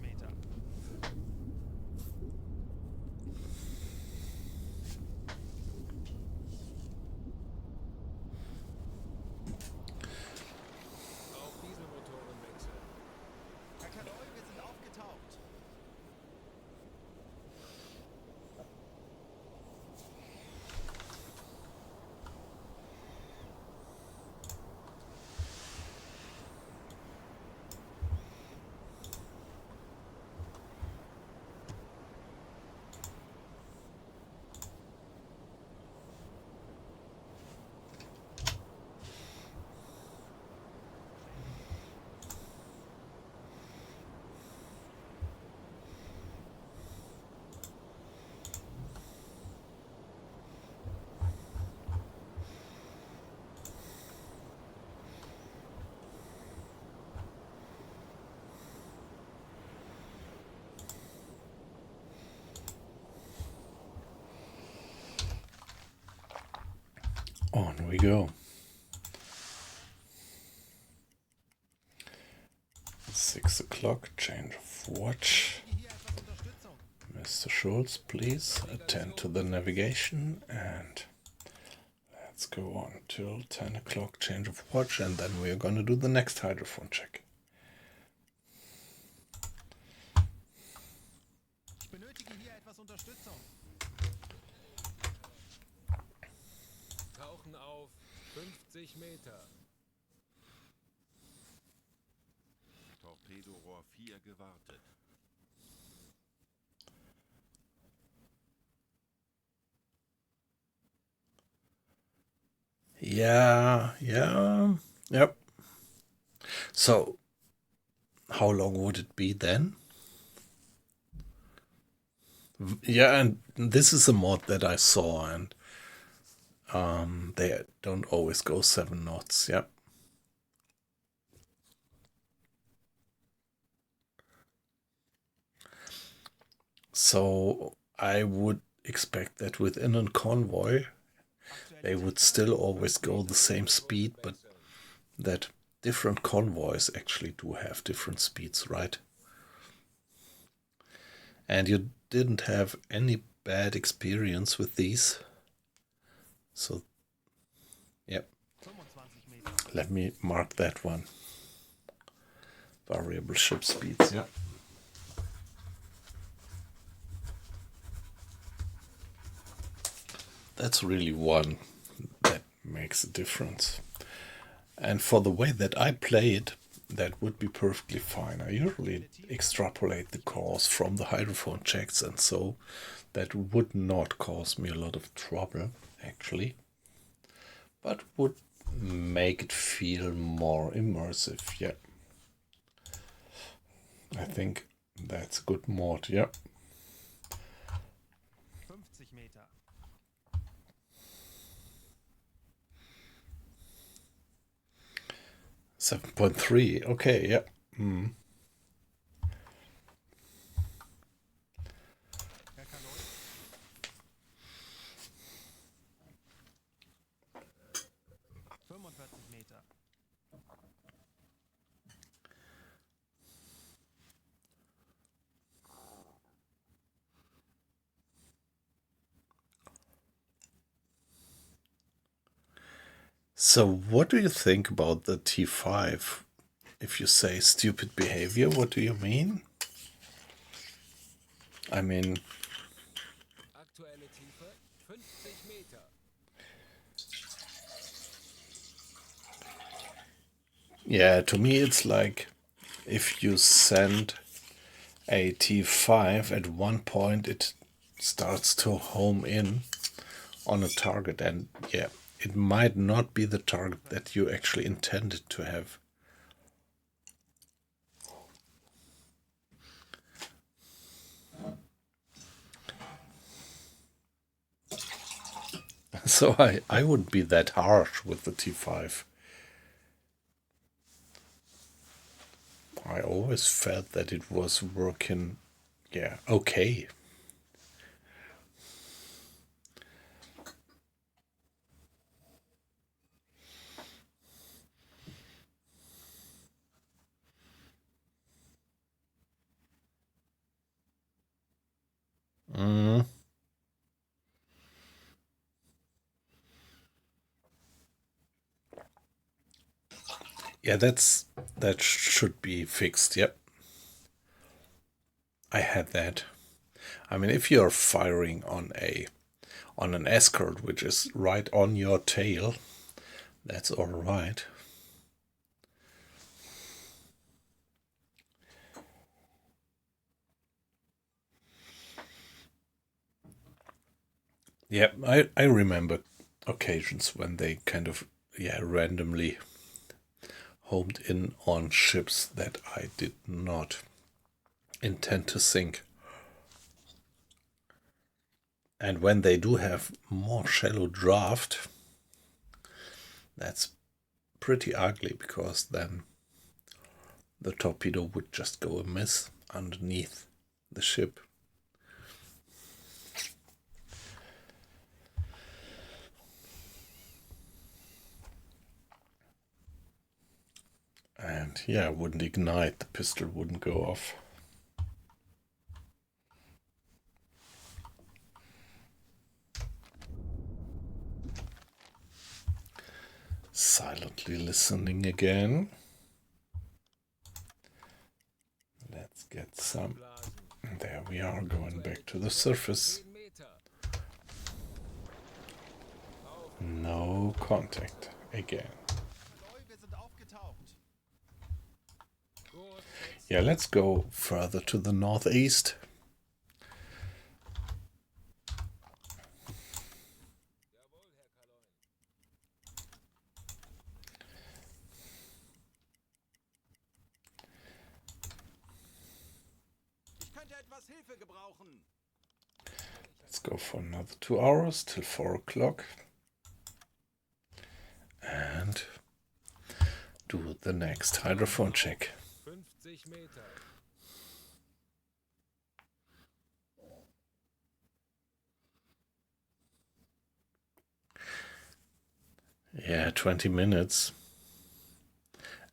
Meter. Auf Dieselmotoren wechseln. Herr Kanoy, wir sind aufgetaucht. On we go. 6 o'clock, change of watch. Hier etwas Unterstützung. Mr. Schultz, please attend to the navigation, and let's go on till 10 o'clock, change of watch, and then we are going to do the next hydrophone check. Ich benötige hier etwas Unterstützung. Tauchen auf 50 Meter. Torpedorohr 4 gewartet. Yeah, yep. So, how long would it be then? Yeah, and this is a mod that I saw, and they don't always go 7 knots, yep. So I would expect that within a convoy they would still always go the same speed, but that different convoys actually do have different speeds, right? And you didn't have any bad experience with these. So, yep. 25 Meter. Let me mark that one. Variable ship speeds, yeah. That's really one that makes a difference. And for the way that I play it, that would be perfectly fine. I usually extrapolate the course from the hydrophone checks, and so that would not cause me a lot of trouble, actually. But would make it feel more immersive, yeah. I think that's a good mod, yeah. 50 Meter. 7.3, okay, yeah. Herr Kanoy. Meter. So what do you think about the T5? If you say stupid behavior, what do you mean? I mean, Aktuelle Tiefe 50 Meter. yeah, to me it's like if you send a T5 at one point, it starts to home in on a target, and yeah, it might not be the target that you actually intended to have. So I wouldn't be that harsh with the T5. I always felt that it was working, yeah, okay. Yeah, that should be fixed. Yep. I had that. I mean, if you're firing on an escort which is right on your tail, that's all right. Yeah, I remember occasions when they kind of, yeah, randomly homed in on ships that I did not intend to sink. And when they do have more shallow draft, that's pretty ugly, because then the torpedo would just go amiss underneath the ship. And yeah, it wouldn't ignite, the pistol wouldn't go off. Silently listening again. Let's get some. There we are, going back to the surface. 10 Meter. No contact again. Neu, wir sind aufgetaucht. Kurs Yeah, let's go further to the northeast. Jawohl, Herr Kaloin. Ich könnte etwas Hilfe gebrauchen. Let's go for another 2 hours till 4 o'clock. And do the next hydrophone check. 50 Meter. Yeah, 20 minutes.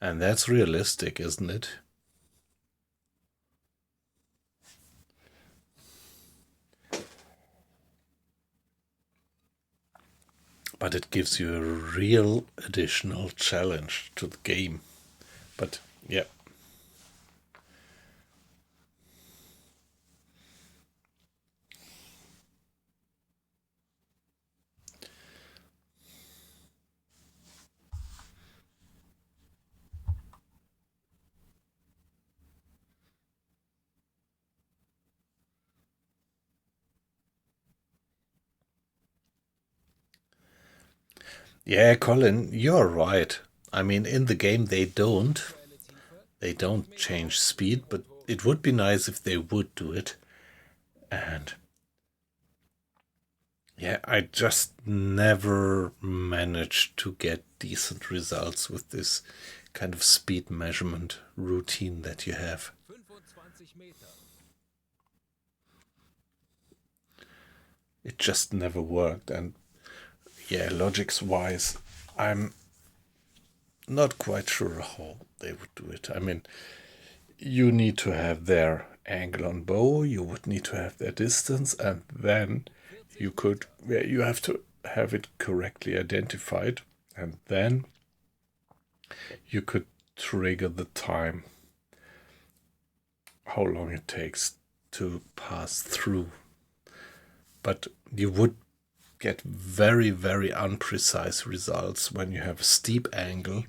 And that's realistic, isn't it? But it gives you a real additional challenge to the game. But yeah. Yeah, Colin, you're right. I mean, in the game they don't change speed, but it would be nice if they would do it. And yeah, I just never managed to get decent results with this kind of speed measurement routine that you have. 25 Meter. It just never worked. And yeah, logics wise, I'm not quite sure how they would do it. I mean, you need to have their angle on bow, you would need to have their distance, and then you have to have it correctly identified, and then you could trigger the time, how long it takes to pass through. But you would get very, very unprecise results when you have a steep angle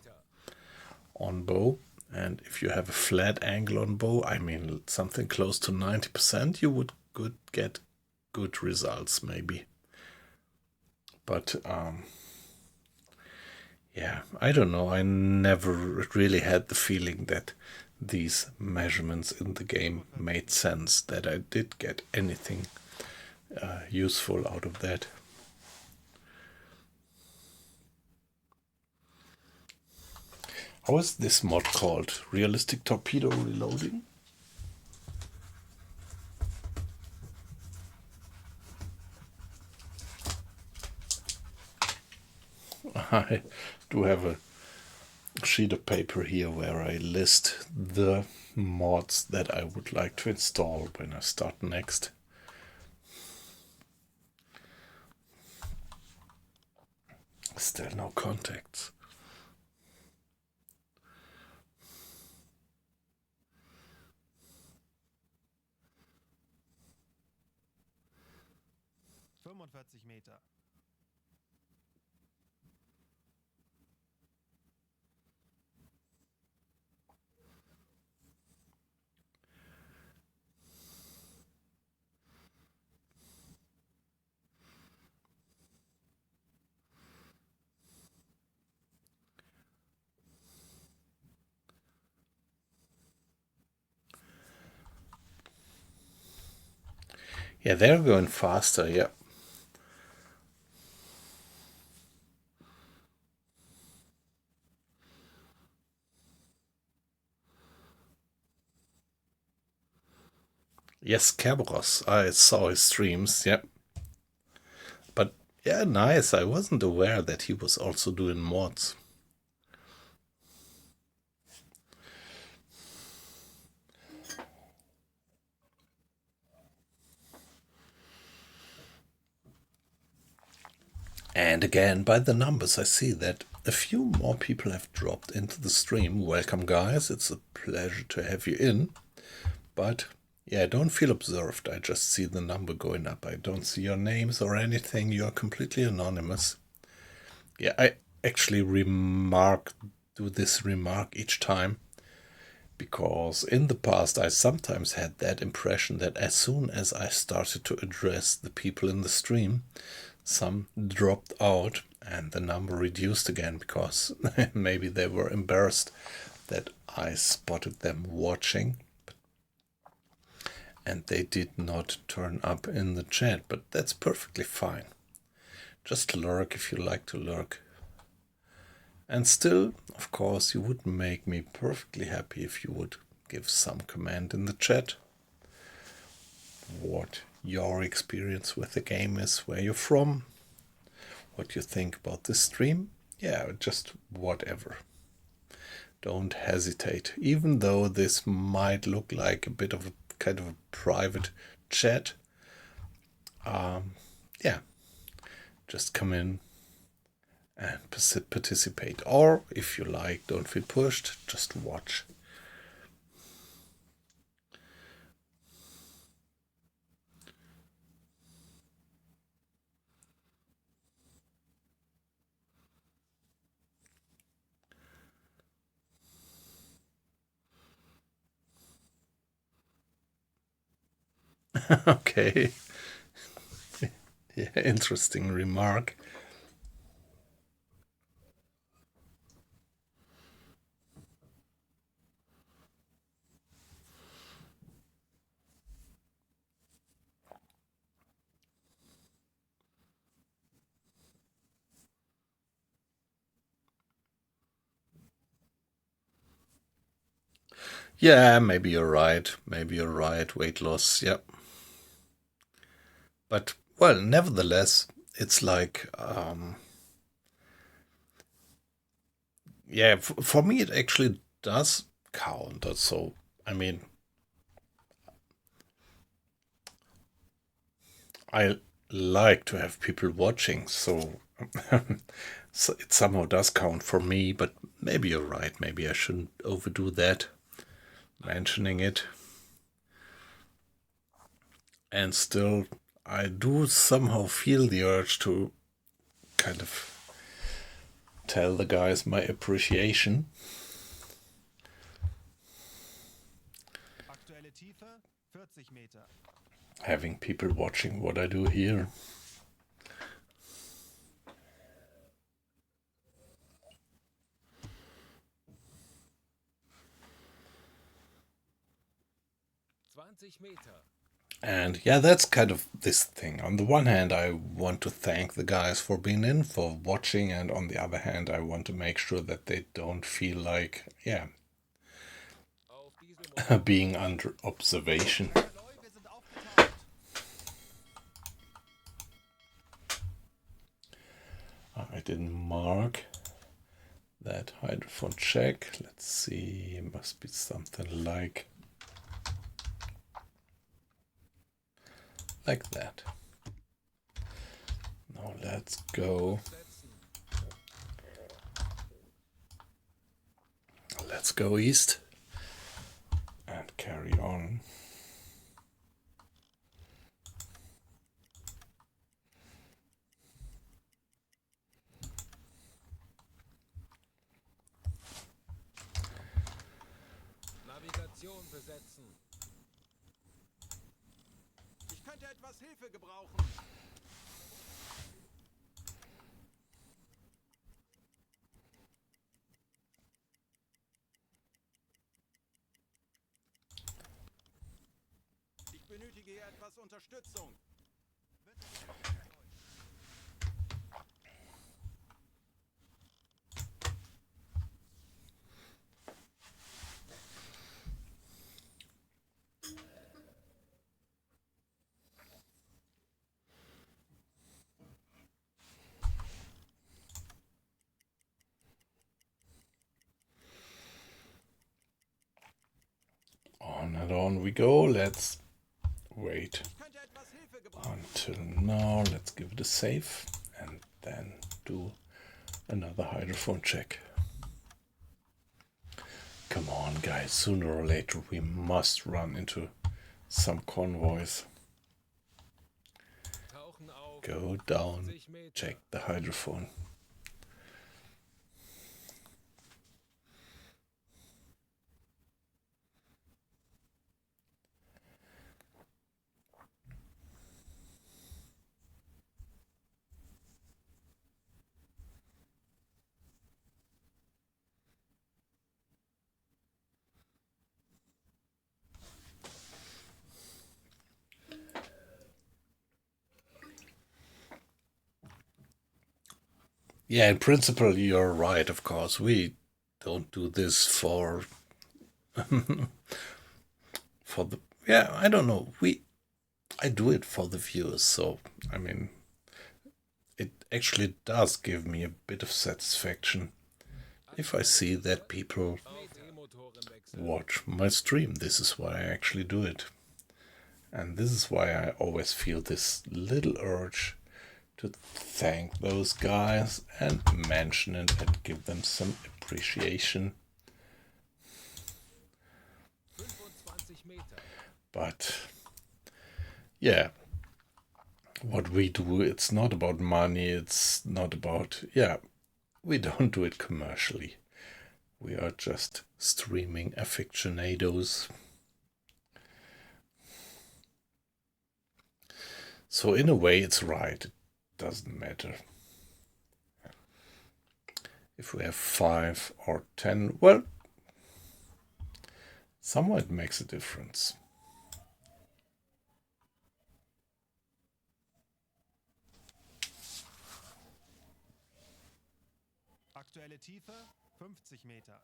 on bow. And if you have a flat angle on bow, I mean something close to 90%, you would get good results maybe. But yeah, I don't know. I never really had the feeling that these measurements in the game made sense, that I did get anything useful out of that. How is this mod called? Realistic torpedo reloading? I do have a sheet of paper here where I list the mods that I would like to install when I start next. Still no contacts. Meter. Yeah, they're going faster, yeah. Yes, Cabros. I saw his streams, yeah. But yeah, nice. I wasn't aware that he was also doing mods. And again, by the numbers, I see that a few more people have dropped into the stream. Welcome, guys. It's a pleasure to have you in. But yeah, don't feel observed. I just see the number going up. I don't see your names or anything. You're completely anonymous. Yeah, I actually do this remark each time, because in the past I sometimes had that impression that as soon as I started to address the people in the stream, some dropped out and the number reduced again, because maybe they were embarrassed that I spotted them watching and they did not turn up in the chat. But that's perfectly fine. Just lurk if you like to lurk. And still, of course, you would make me perfectly happy if you would give some comment in the chat what your experience with the game is, where you're from, what you think about this stream. Yeah, just whatever. Don't hesitate. Even though this might look like a bit of a kind of a private chat, yeah, just come in and participate. Or if you like, don't feel pushed, just watch. Okay. Yeah, interesting remark. Yeah, maybe you're right. Maybe you're right. Weight loss, yeah. But, well, nevertheless, it's like, yeah, for me it actually does count. So, I mean, I like to have people watching, so, so it somehow does count for me, but maybe you're right. Maybe I shouldn't overdo that, mentioning it. And still, I do somehow feel the urge to kind of tell the guys my appreciation. Aktuelle Tiefe 40 Meter. Having people watching what I do here. Meter. And yeah, that's kind of this thing. On the one hand, I want to thank the guys for being in, for watching, and on the other hand, I want to make sure that they don't feel like, yeah, being under observation. Wir sind aufgetaucht. I didn't mark that hydrophone check. Let's see, it must be something like that. Now let's go. Let's go east and carry on. Navigation besetzen. Ich könnte etwas Hilfe gebrauchen. Ich benötige hier etwas Unterstützung. On and on we go. Let's wait until now. Let's give it a save, and then do another hydrophone check. Come on, guys, sooner or later we must run into some convoys. Tauchen auf. Go down, 50 Meter. check the hydrophone. Yeah, in principle, you're right, of course. We don't do this for for the, yeah, I don't know. I do it for the viewers, so I mean it actually does give me a bit of satisfaction if I see that people Auf E-Motoren wechseln. watch my stream. This is why I actually do it. And this is why I always feel this little urge to thank those guys and mention it and give them some appreciation. 25 Meter. But yeah, what we do, it's not about money, it's not about, yeah, we don't do it commercially. We are just streaming aficionados. So in a way it's right, it doesn't matter. If we have 5 or 10, well, somewhat it makes a difference. Aktuelle Tiefe 50 Meter.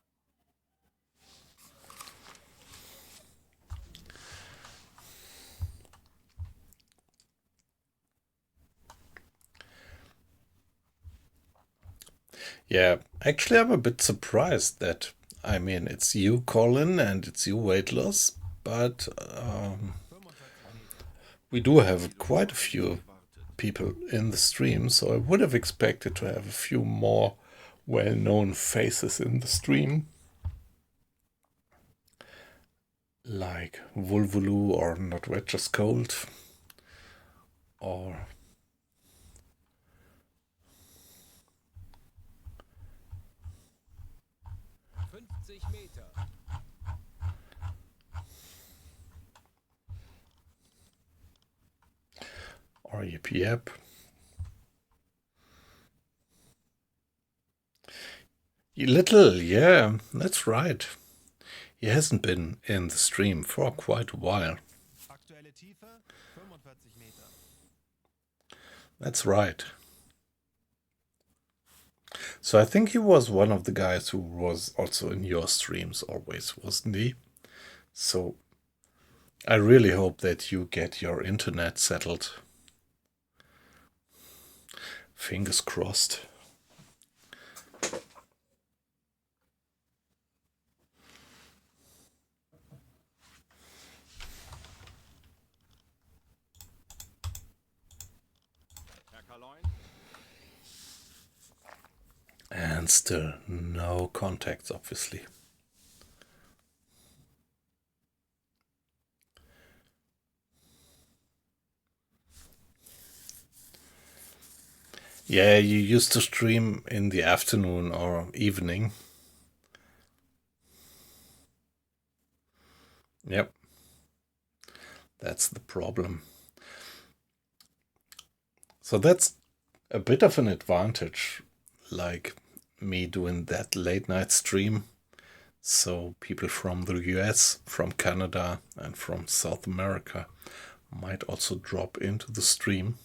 Yeah, actually I'm a bit surprised that, I mean, it's you, Colin, and it's you, Weight Loss, but 45 Meter. we do have quite a few people in the stream, so I would have expected to have a few more well-known faces in the stream, like Vulvulu or Not Wet Just Cold, or 50 Meter. Yip Yap. Little, yeah, that's right. He hasn't been in the stream for quite a while. Aktuelle Tiefe 45 Meter. That's right. So I think he was one of the guys who was also in your streams always, wasn't he? So I really hope that you get your internet settled. Fingers crossed. Herr Kaloin, And still no contacts, obviously. Yeah, you used to stream in the afternoon or evening. Yep. That's the problem. So that's a bit of an advantage, like me doing that late night stream. So people from the US, from Canada, and from South America might also drop into the stream.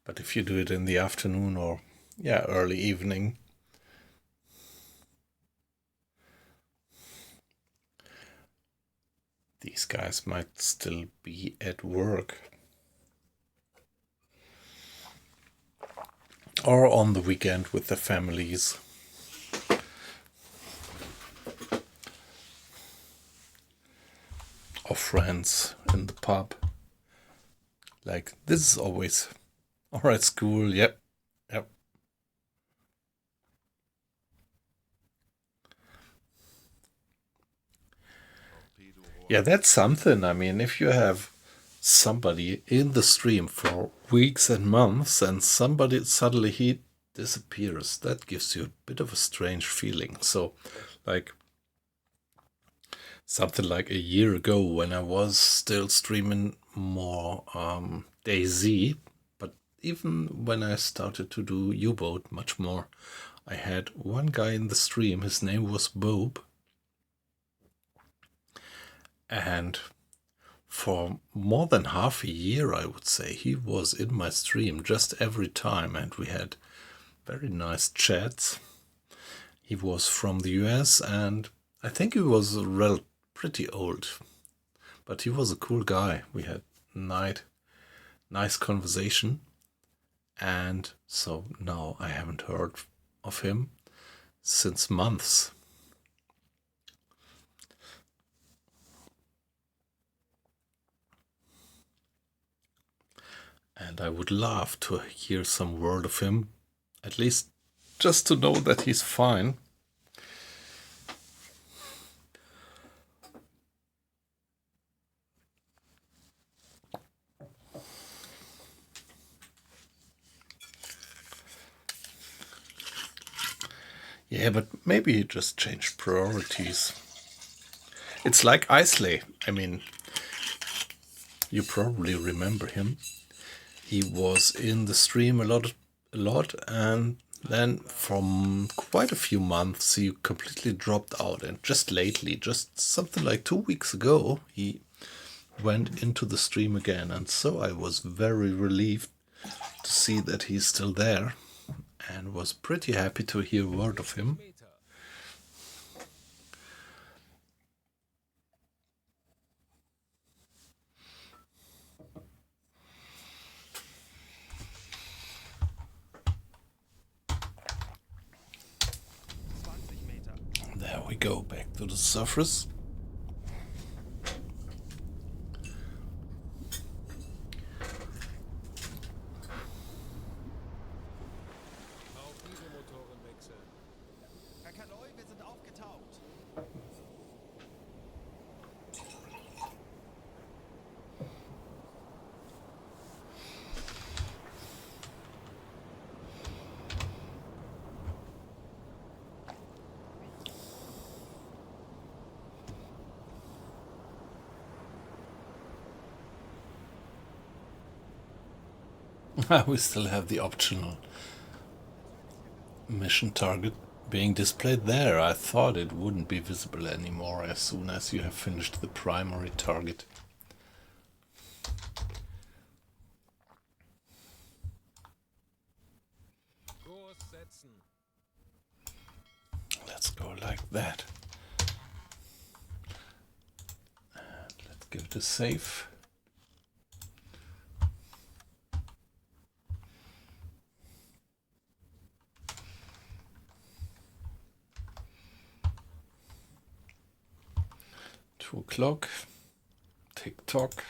But if you do it in the afternoon or, yeah, early evening, these guys might still be at work. Or on the weekend with their families. Or friends in the pub. Like, this is always, alright, school, yep. Yeah, that's something. I mean, if you have somebody in the stream for weeks and months and somebody suddenly he disappears, that gives you a bit of a strange feeling. So, like, something like a year ago when I was still streaming more DayZ, but even when I started to do UBOAT much more, I had one guy in the stream, his name was Bob, and for more than half a year, I would say, he was in my stream just every time, and we had very nice chats. He was from the US, and I think he was pretty old, but he was a cool guy. We had nice conversation, and so now I haven't heard of him since months. And I would love to hear some word of him, at least just to know that he's fine. Yeah, but maybe he just changed priorities. It's like Isley. I mean, you probably remember him. He was in the stream a lot, and then from quite a few months he completely dropped out. And just lately, just something like 2 weeks ago, he went into the stream again. And so I was very relieved to see that he's still there, and was pretty happy to hear word of him. There we go, back to the surface. Auf Dieselmotoren wechseln. Herr Kanoi, wir sind aufgetaucht. We still have the optional mission target being displayed there. I thought it wouldn't be visible anymore as soon as you have finished the primary target. Kurs setzen. Let's go like that. And let's give it a save. O'clock, tick tock.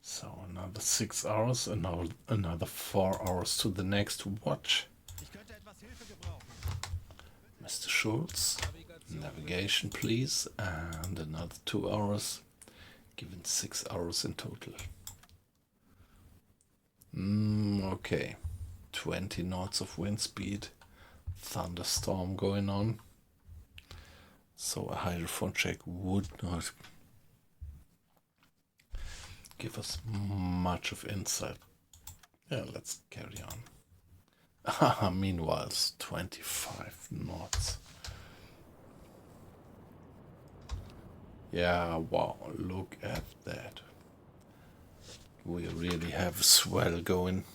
So another 6 hours, and now another 4 hours to the next watch. Ich könnte etwas Hilfe gebrauchen. Mr. Schultz, navigation please, and another 2 hours, given 6 hours in total. Okay, 20 knots of wind speed. Thunderstorm going on, so a hydrophone check would not give us much of insight. Yeah, let's carry on. Meanwhile, it's 25 knots. Yeah, wow, look at that. We really have a swell going.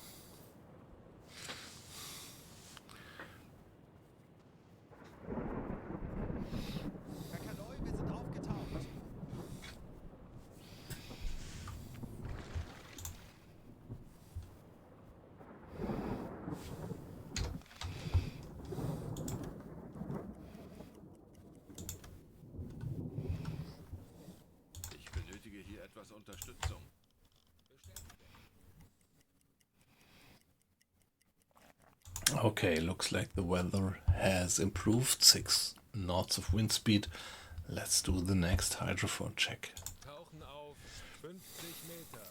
Herr Kanoi, wir sind aufgetaucht. Unterstützung. Okay, looks like the weather has improved. 6 knots of wind speed. Let's do the next hydrophone check. Tauchen auf 50 Meter.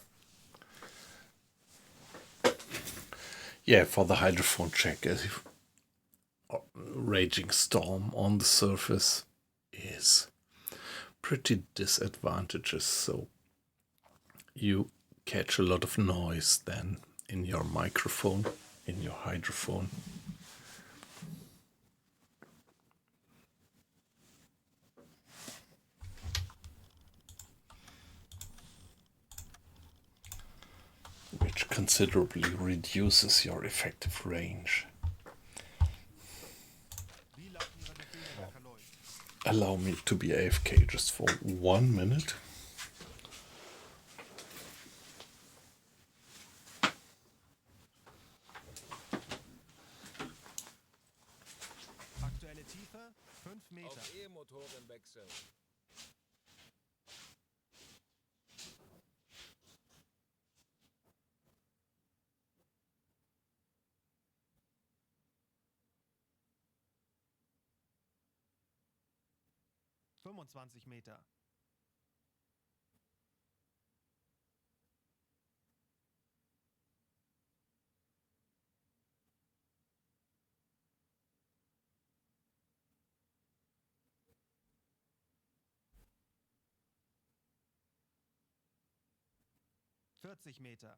Yeah, for the hydrophone check, a raging storm on the surface is pretty disadvantageous, so you catch a lot of noise then in your microphone, in your hydrophone. Which considerably reduces your effective range. Wie lauten Ihre Befehle, Herr Convoys? Allow me to be AFK just for 1 minute. Aktuelle Tiefe 5 Meter. Auf E-Motoren wechseln. – 25 Meter. – 40 Meter.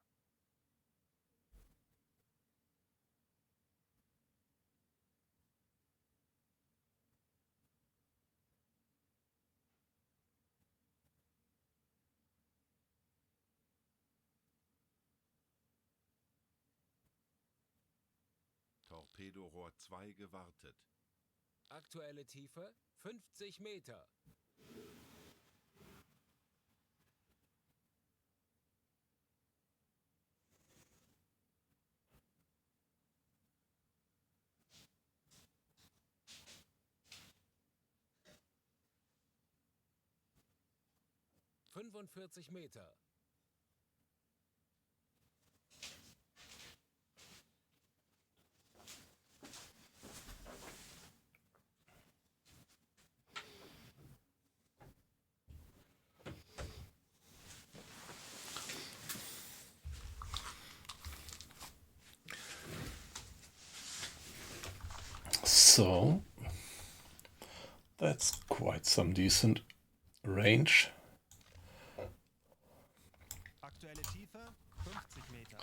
Torpedorohr 2 gewartet. Aktuelle Tiefe 50 Meter. – 45 Meter. So, that's quite some decent range. Aktuelle Tiefe 50 Meter.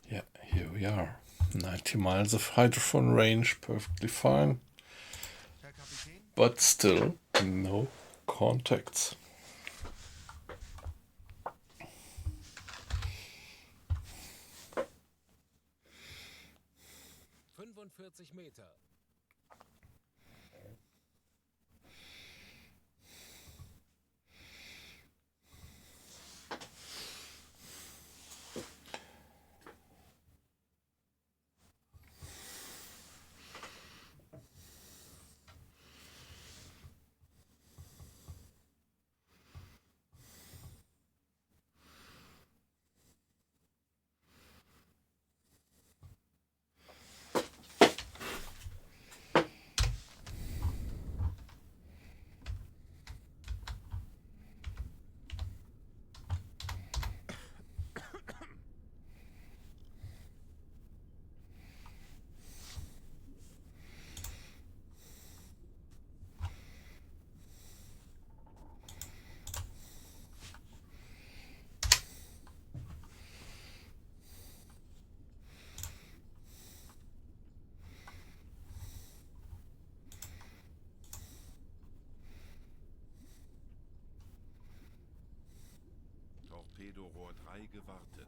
Yeah, here we are. 90 miles of hydrophone range, perfectly fine. Herr Kapitän, But still, no contacts. – 45 Meter. Torpedorohr 3 gewartet.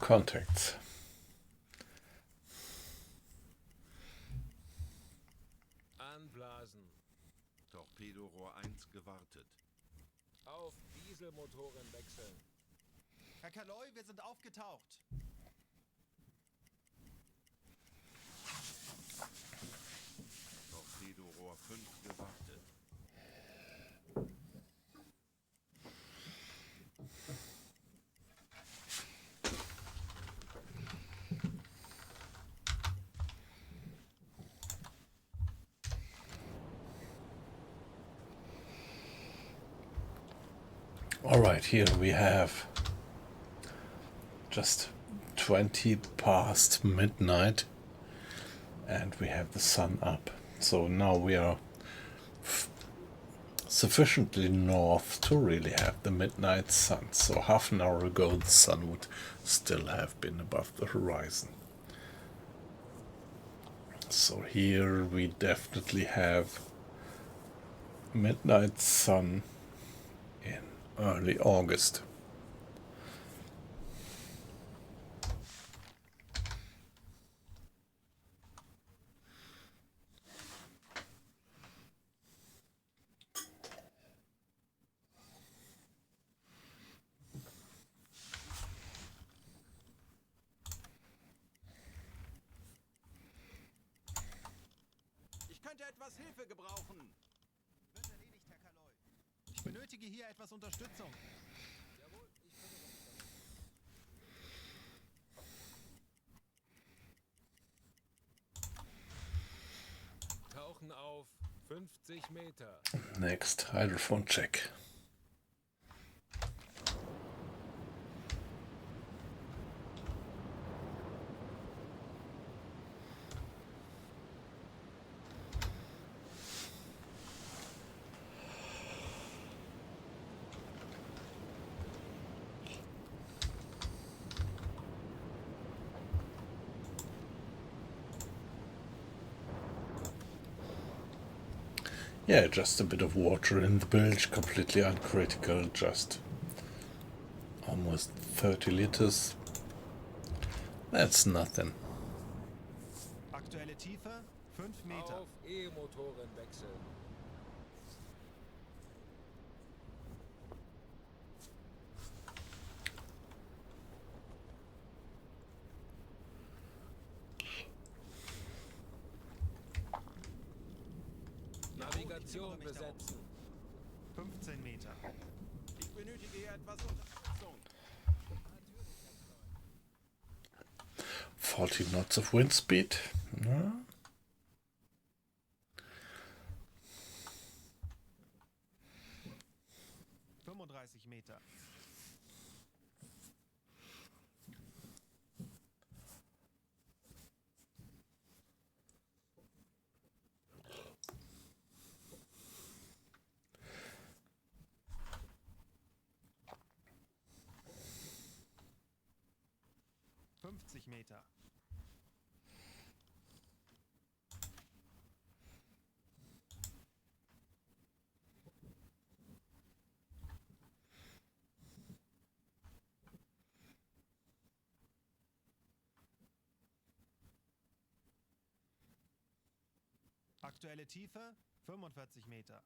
contacts. Anblasen. Torpedorohr 1 gewartet. Auf Dieselmotoren wechseln. Herr Kaloy, wir sind aufgetaucht. Torpedorohr 5 gewartet. Alright, here we have just 20 past midnight and we have the sun up. So now we are sufficiently north to really have the midnight sun. So half an hour ago the sun would still have been above the horizon. So here we definitely have midnight sun in early August. Ich könnte etwas Hilfe gebrauchen. Wird erledigt, Herr Kaloy. Ich benötige hier etwas Unterstützung. Jawohl, ich kümmere mich darum. Tauchen auf 50 Meter. Next hydrophone check. Yeah, just a bit of water in the bilge, completely uncritical, just almost 30 liters. That's nothing. Aktuelle Tiefe 5 Meter. Auf E-Motoren wechseln. Navigation besetzen. 15 Meter. Ich benötige hier etwas Unterstützung. 40 knots of wind speed. No? 35 Meter. Meter. Aktuelle Tiefe 45 Meter.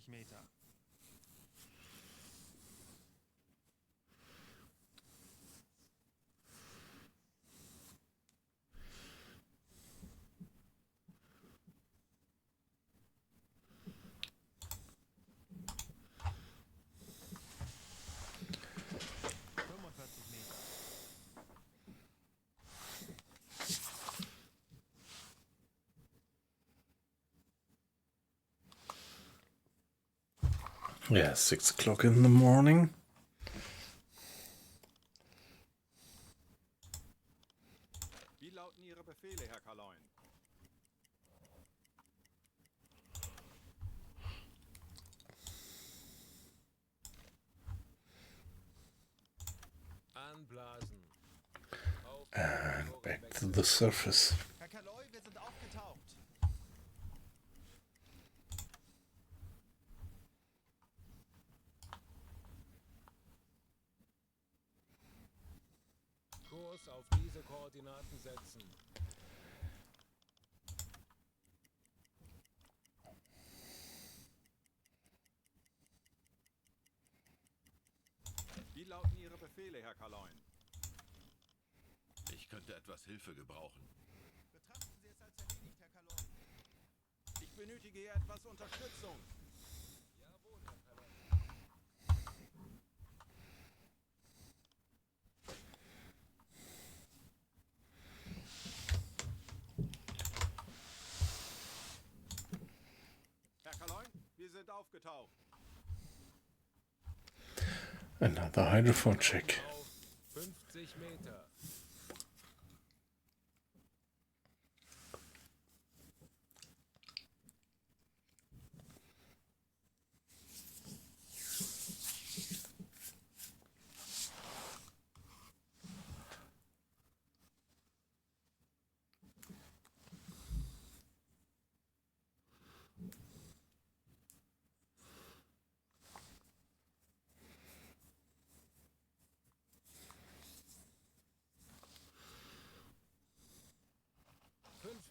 Meter. Yeah, 6 o'clock in the morning. Wie lauten Ihre Befehle, Herr Kaloin? Anblasen. Auf And back to Motorenwechsel. the surface. Herr Kaloy, wir sind aufgetaucht. Kurs auf diese Koordinaten setzen. Wie lauten Ihre Befehle, Herr Kaloy? Ich könnte etwas Hilfe gebrauchen. Betrachten Sie es als erledigt, Herr Kaloy. Ich benötige hier etwas Unterstützung. Jawohl, Herr Kaloy. Herr Kaloy, wir sind aufgetaucht. Another hydrophone check. Auf 50 Meter.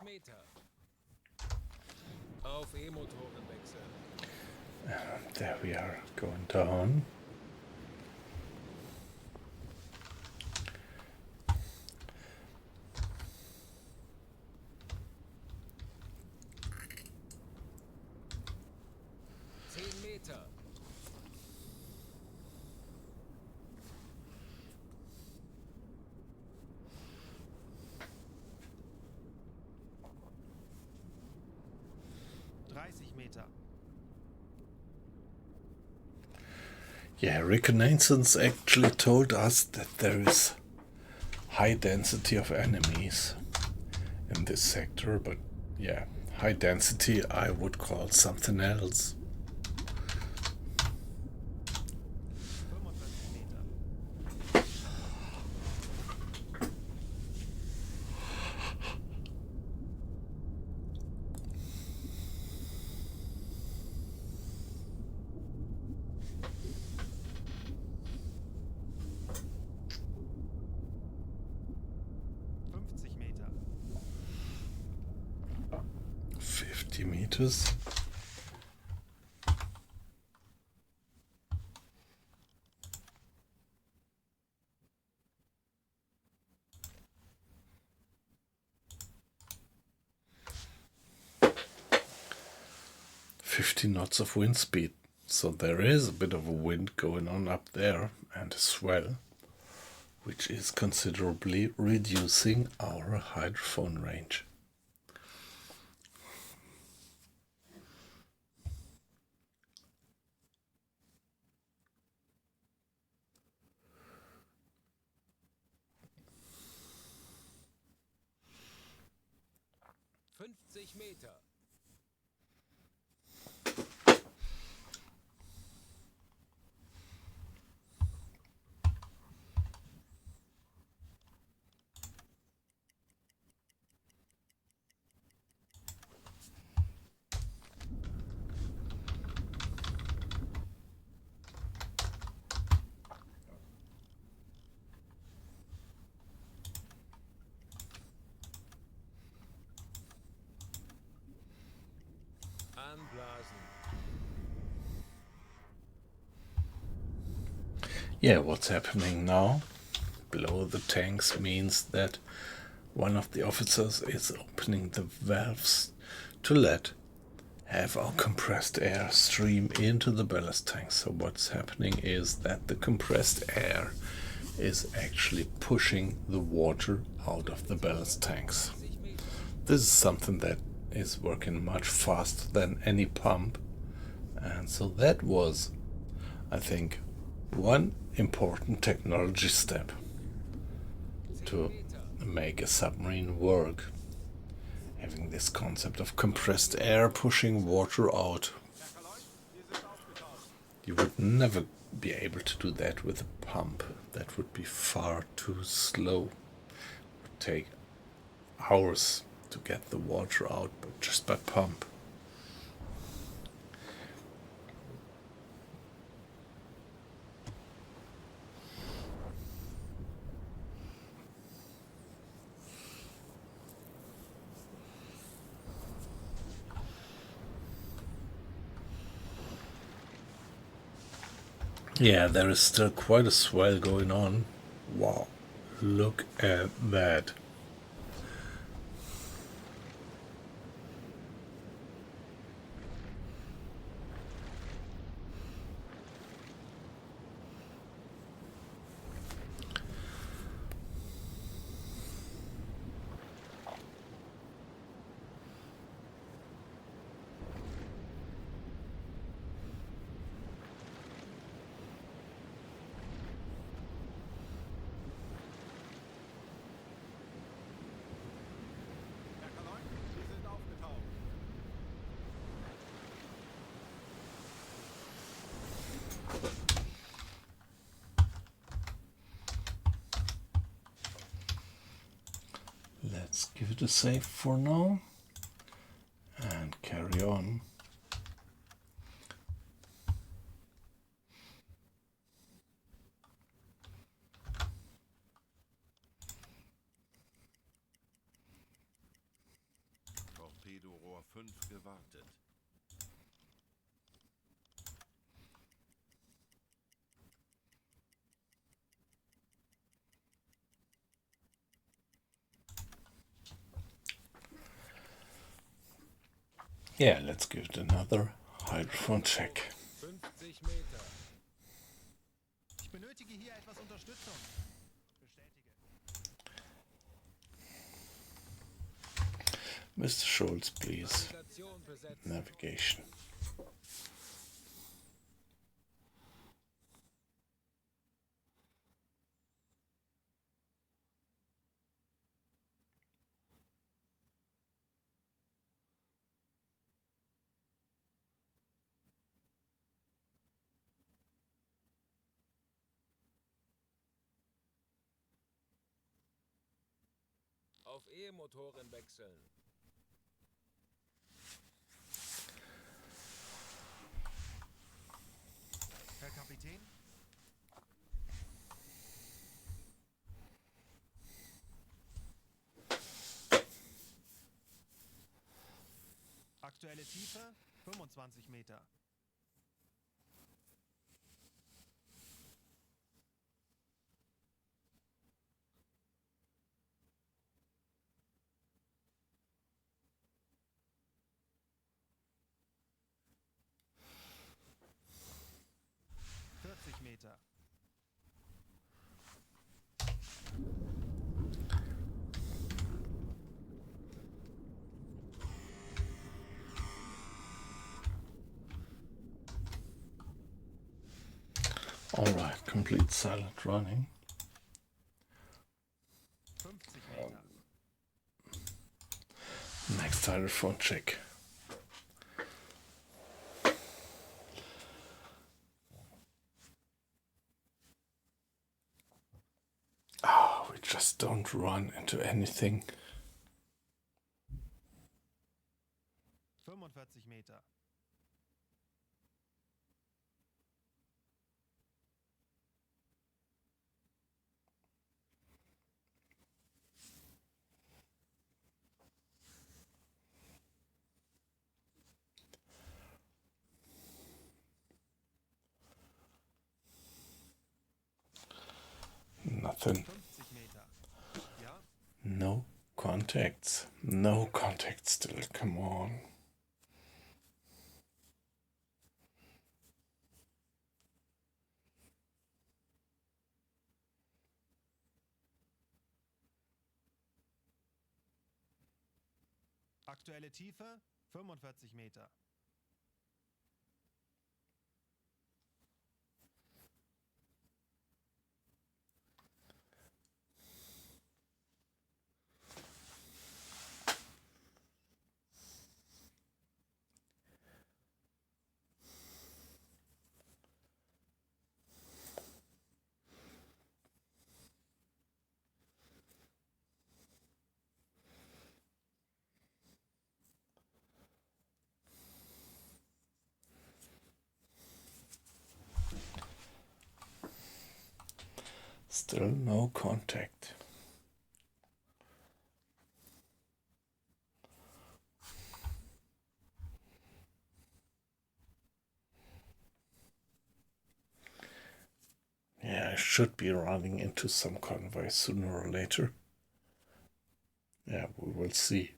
Meter. Auf E-Motoren wechseln. There we are, going down. Meter. Meter. Yeah, reconnaissance actually told us that there is high density of enemies in this sector, but yeah, high density I would call something else. 45 Meter. Meter. 50 meters. Knots of wind speed, so there is a bit of a wind going on up there and a swell, which is considerably reducing our hydrophone range. Meter. Anblasen. Yeah, what's happening now? Below the tanks means that one of the officers is opening the valves to have our compressed air stream into the ballast tanks. So what's happening is that the compressed air is actually pushing the water out of the ballast tanks. This is something that is working much faster than any pump, and so that was, I think, one important technology step to make a submarine work, having this concept of compressed air pushing water out. Herr Kaloy, wir sind aufgetaucht. You would never be able to do that with a pump. That would be far too slow. It would take hours to get the water out, but just by pump. Yeah, there is still quite a swell going on. Wow, look at that. Herr Kaloi, Sie sind aufgetaucht. Let's give it a save for now and carry on. Torpedorohr 5 gewartet. Yeah, let's give it another hydrophone check. 50 Meter. Ich benötige hier etwas Unterstützung. Bestätige. Mr. Schulz, please. Navigation besetzt. Navigation. Auf E-Motoren wechseln. Herr Kapitän? Aktuelle Tiefe 25 Meter. Meter. All right, complete silent running. 50 Meter. Next hydrophone check. Oh, we just don't run into anything. 45 Meter. Nothing. 50 Meter. Ja? No contacts. No contacts still. Come on. Aktuelle Tiefe 45 Meter. Still no contact. Yeah, I should be running into some convoy sooner or later. Yeah, we will see.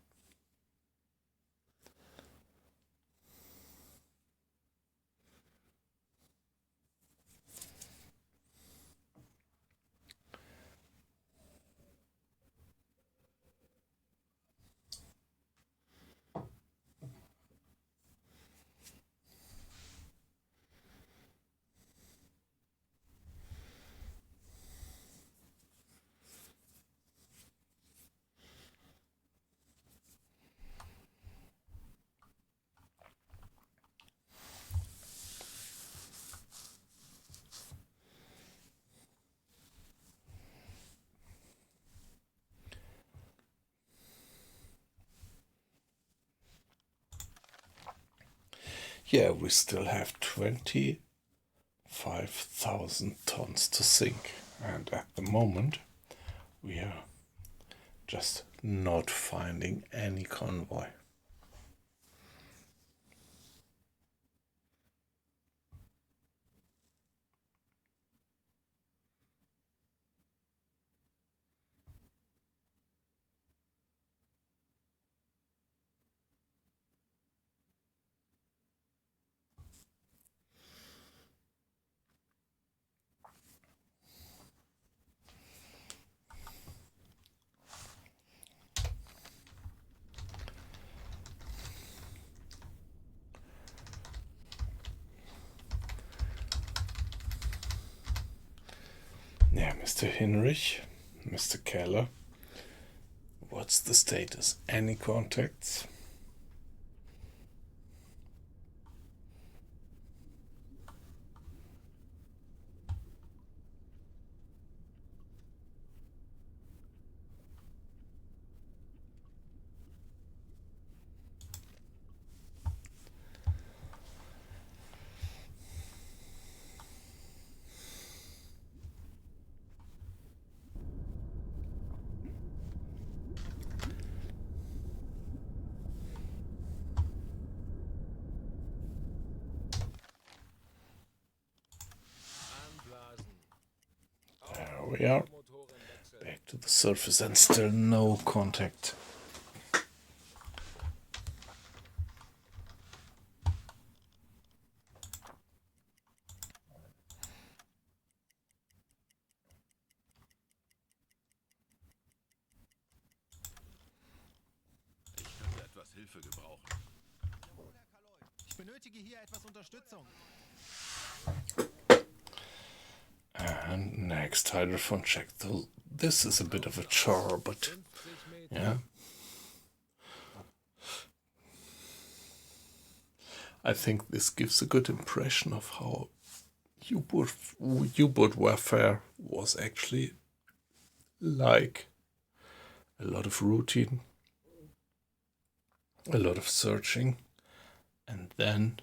Yeah, we still have 25,000 tons to sink, and at the moment we are just not finding any convoy. Yeah, Mr. Hinrich, Mr. Keller, what's the status? Any contacts? Anblasen. There we are. Motoren wechseln. Back to the surface and still no contact. Ich könnte etwas Hilfe gebrauchen. Jawohl, Herr Kaloi. Ich benötige hier etwas Unterstützung. And next hydrophone check. So this is a bit of a chore, but 50 Meter. yeah. I think this gives a good impression of how U-boat warfare was actually like. A lot of routine, a lot of searching, and then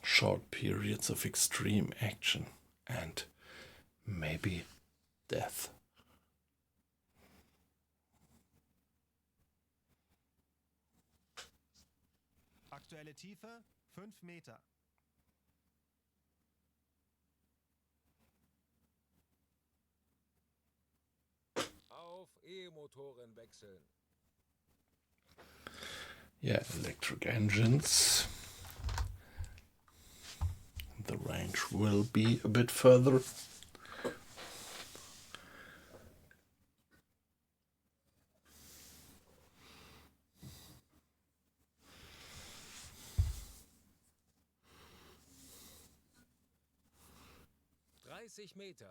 short periods of extreme action and maybe death. Aktuelle Tiefe 5 Meter. Auf E-Motoren wechseln. Yeah, electric engines. The range will be a bit further. Meter.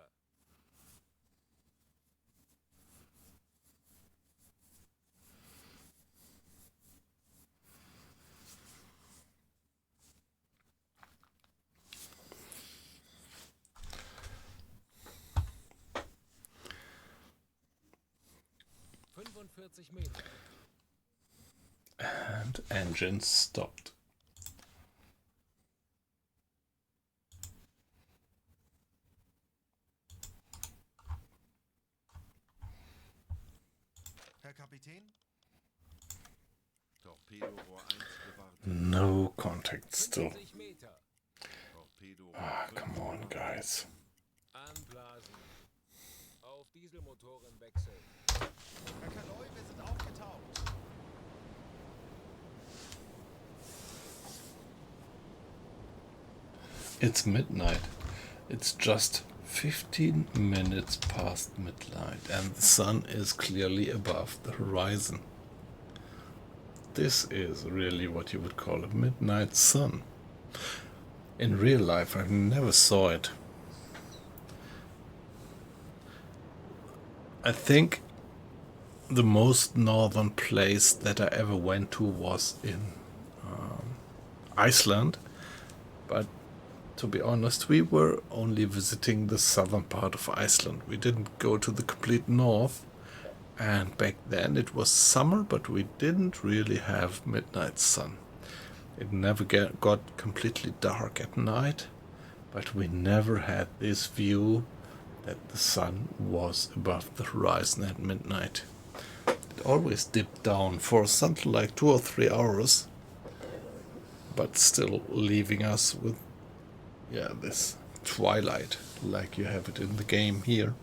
Meter. And engines stopped. Herr Kapitän? Torpedorohr 1 gewartet. No contact still. 50 Meter. Torpedorohr Ah, 5 come on, guys. Anblasen. Auf Dieselmotoren wechseln. Herr Kaloi, wir sind aufgetaucht. It's midnight. It's just 15 minutes past midnight, and the sun is clearly above the horizon. This is really what you would call a midnight sun. In real life, I never saw it. I think the most northern place that I ever went to was in Iceland, but to be honest, we were only visiting the southern part of Iceland. We didn't go to the complete north, and back then it was summer, but we didn't really have midnight sun. It never got completely dark at night, but we never had this view that the sun was above the horizon at midnight. It always dipped down for something like 2 or 3 hours, but still leaving us with this twilight like you have it in the game here.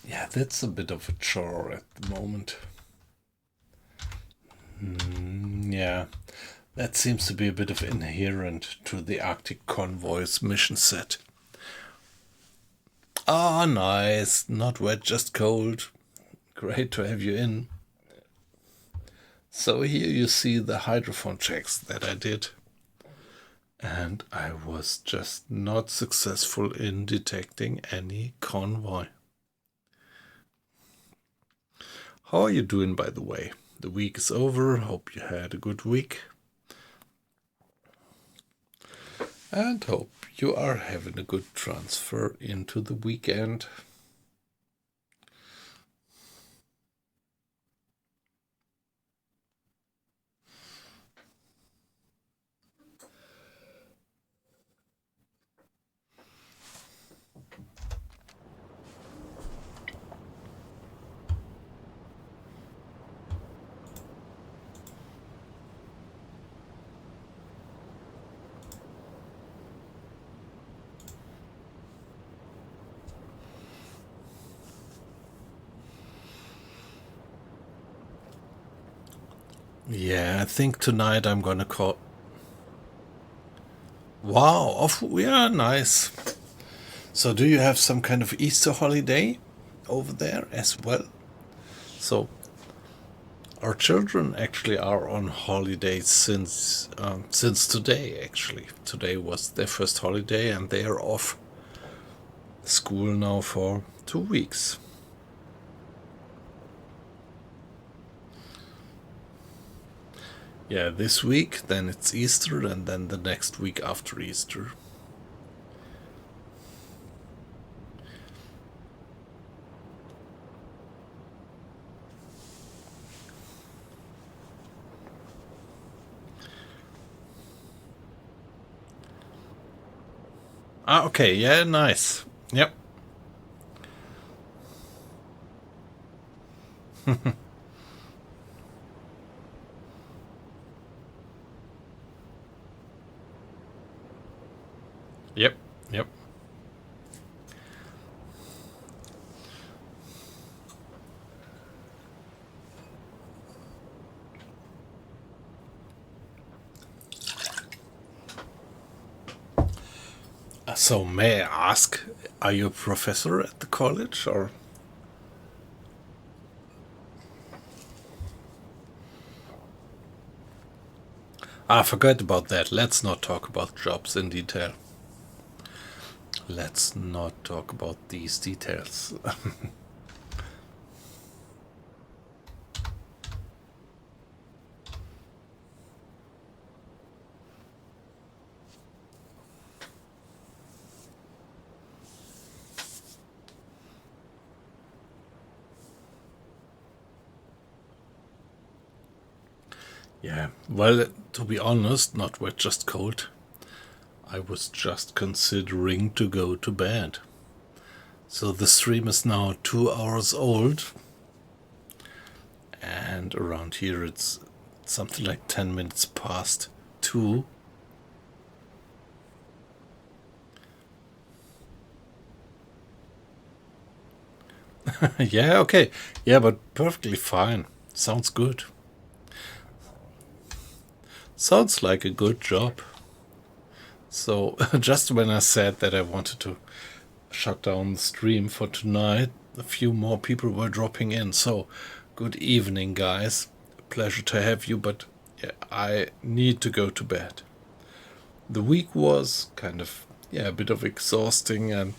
Yeah, that's a bit of a chore at the moment. Yeah, that seems to be a bit of inherent to the Arctic Convoys mission set. Ah, nice. Not wet, just cold. Great to have you in. So here you see the hydrophone checks that I did. And I was just not successful in detecting any convoy. How are you doing, by the way? The week is over. Hope you had a good week. And hope you are having a good transfer into the weekend. Yeah, I think tonight I'm gonna call. Wow, yeah, nice. So, do you have some kind of Easter holiday over there as well? So, our children actually are on holiday since today. Actually, today was their first holiday, and they are off school now for 2 weeks. Yeah, this week, then it's Easter, and then the next week after Easter. Ah, okay, yeah, nice. Yep. Yep, yep. So may I ask, are you a professor at the college, or? I forgot about that. Let's not talk about jobs in detail. Let's not talk about these details. Yeah, well, to be honest, not wet, just cold. I was just considering to go to bed. So the stream is now 2 hours old. And around here it's something like 10 minutes past 2. Yeah, okay. Yeah, but perfectly fine. Sounds good. Sounds like a good job. So, just when I said that I wanted to shut down the stream for tonight, a few more people were dropping in. So, good evening, guys. Pleasure to have you, but yeah, I need to go to bed. The week was kind of, yeah, a bit of exhausting, and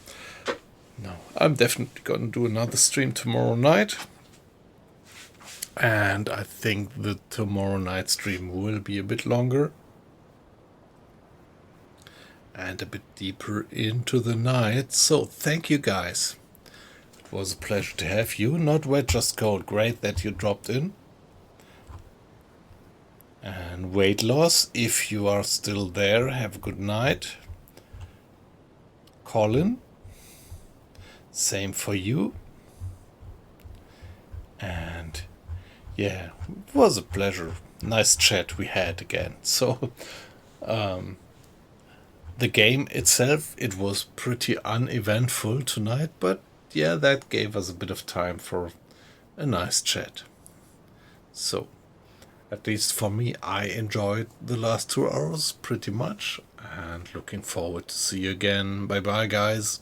no, I'm definitely gonna do another stream tomorrow night. And I think the tomorrow night stream will be a bit longer and a bit deeper into the night. So thank you guys. It was a pleasure to have you. Not wet, just cold. Great that you dropped in. And weight loss, if you are still there, have a good night. Colin, same for you. And yeah, it was a pleasure. Nice chat we had again. So, the game itself, it was pretty uneventful tonight, but yeah, that gave us a bit of time for a nice chat. So, at least for me, I enjoyed the last 2 hours pretty much, and looking forward to see you again. Bye bye, guys.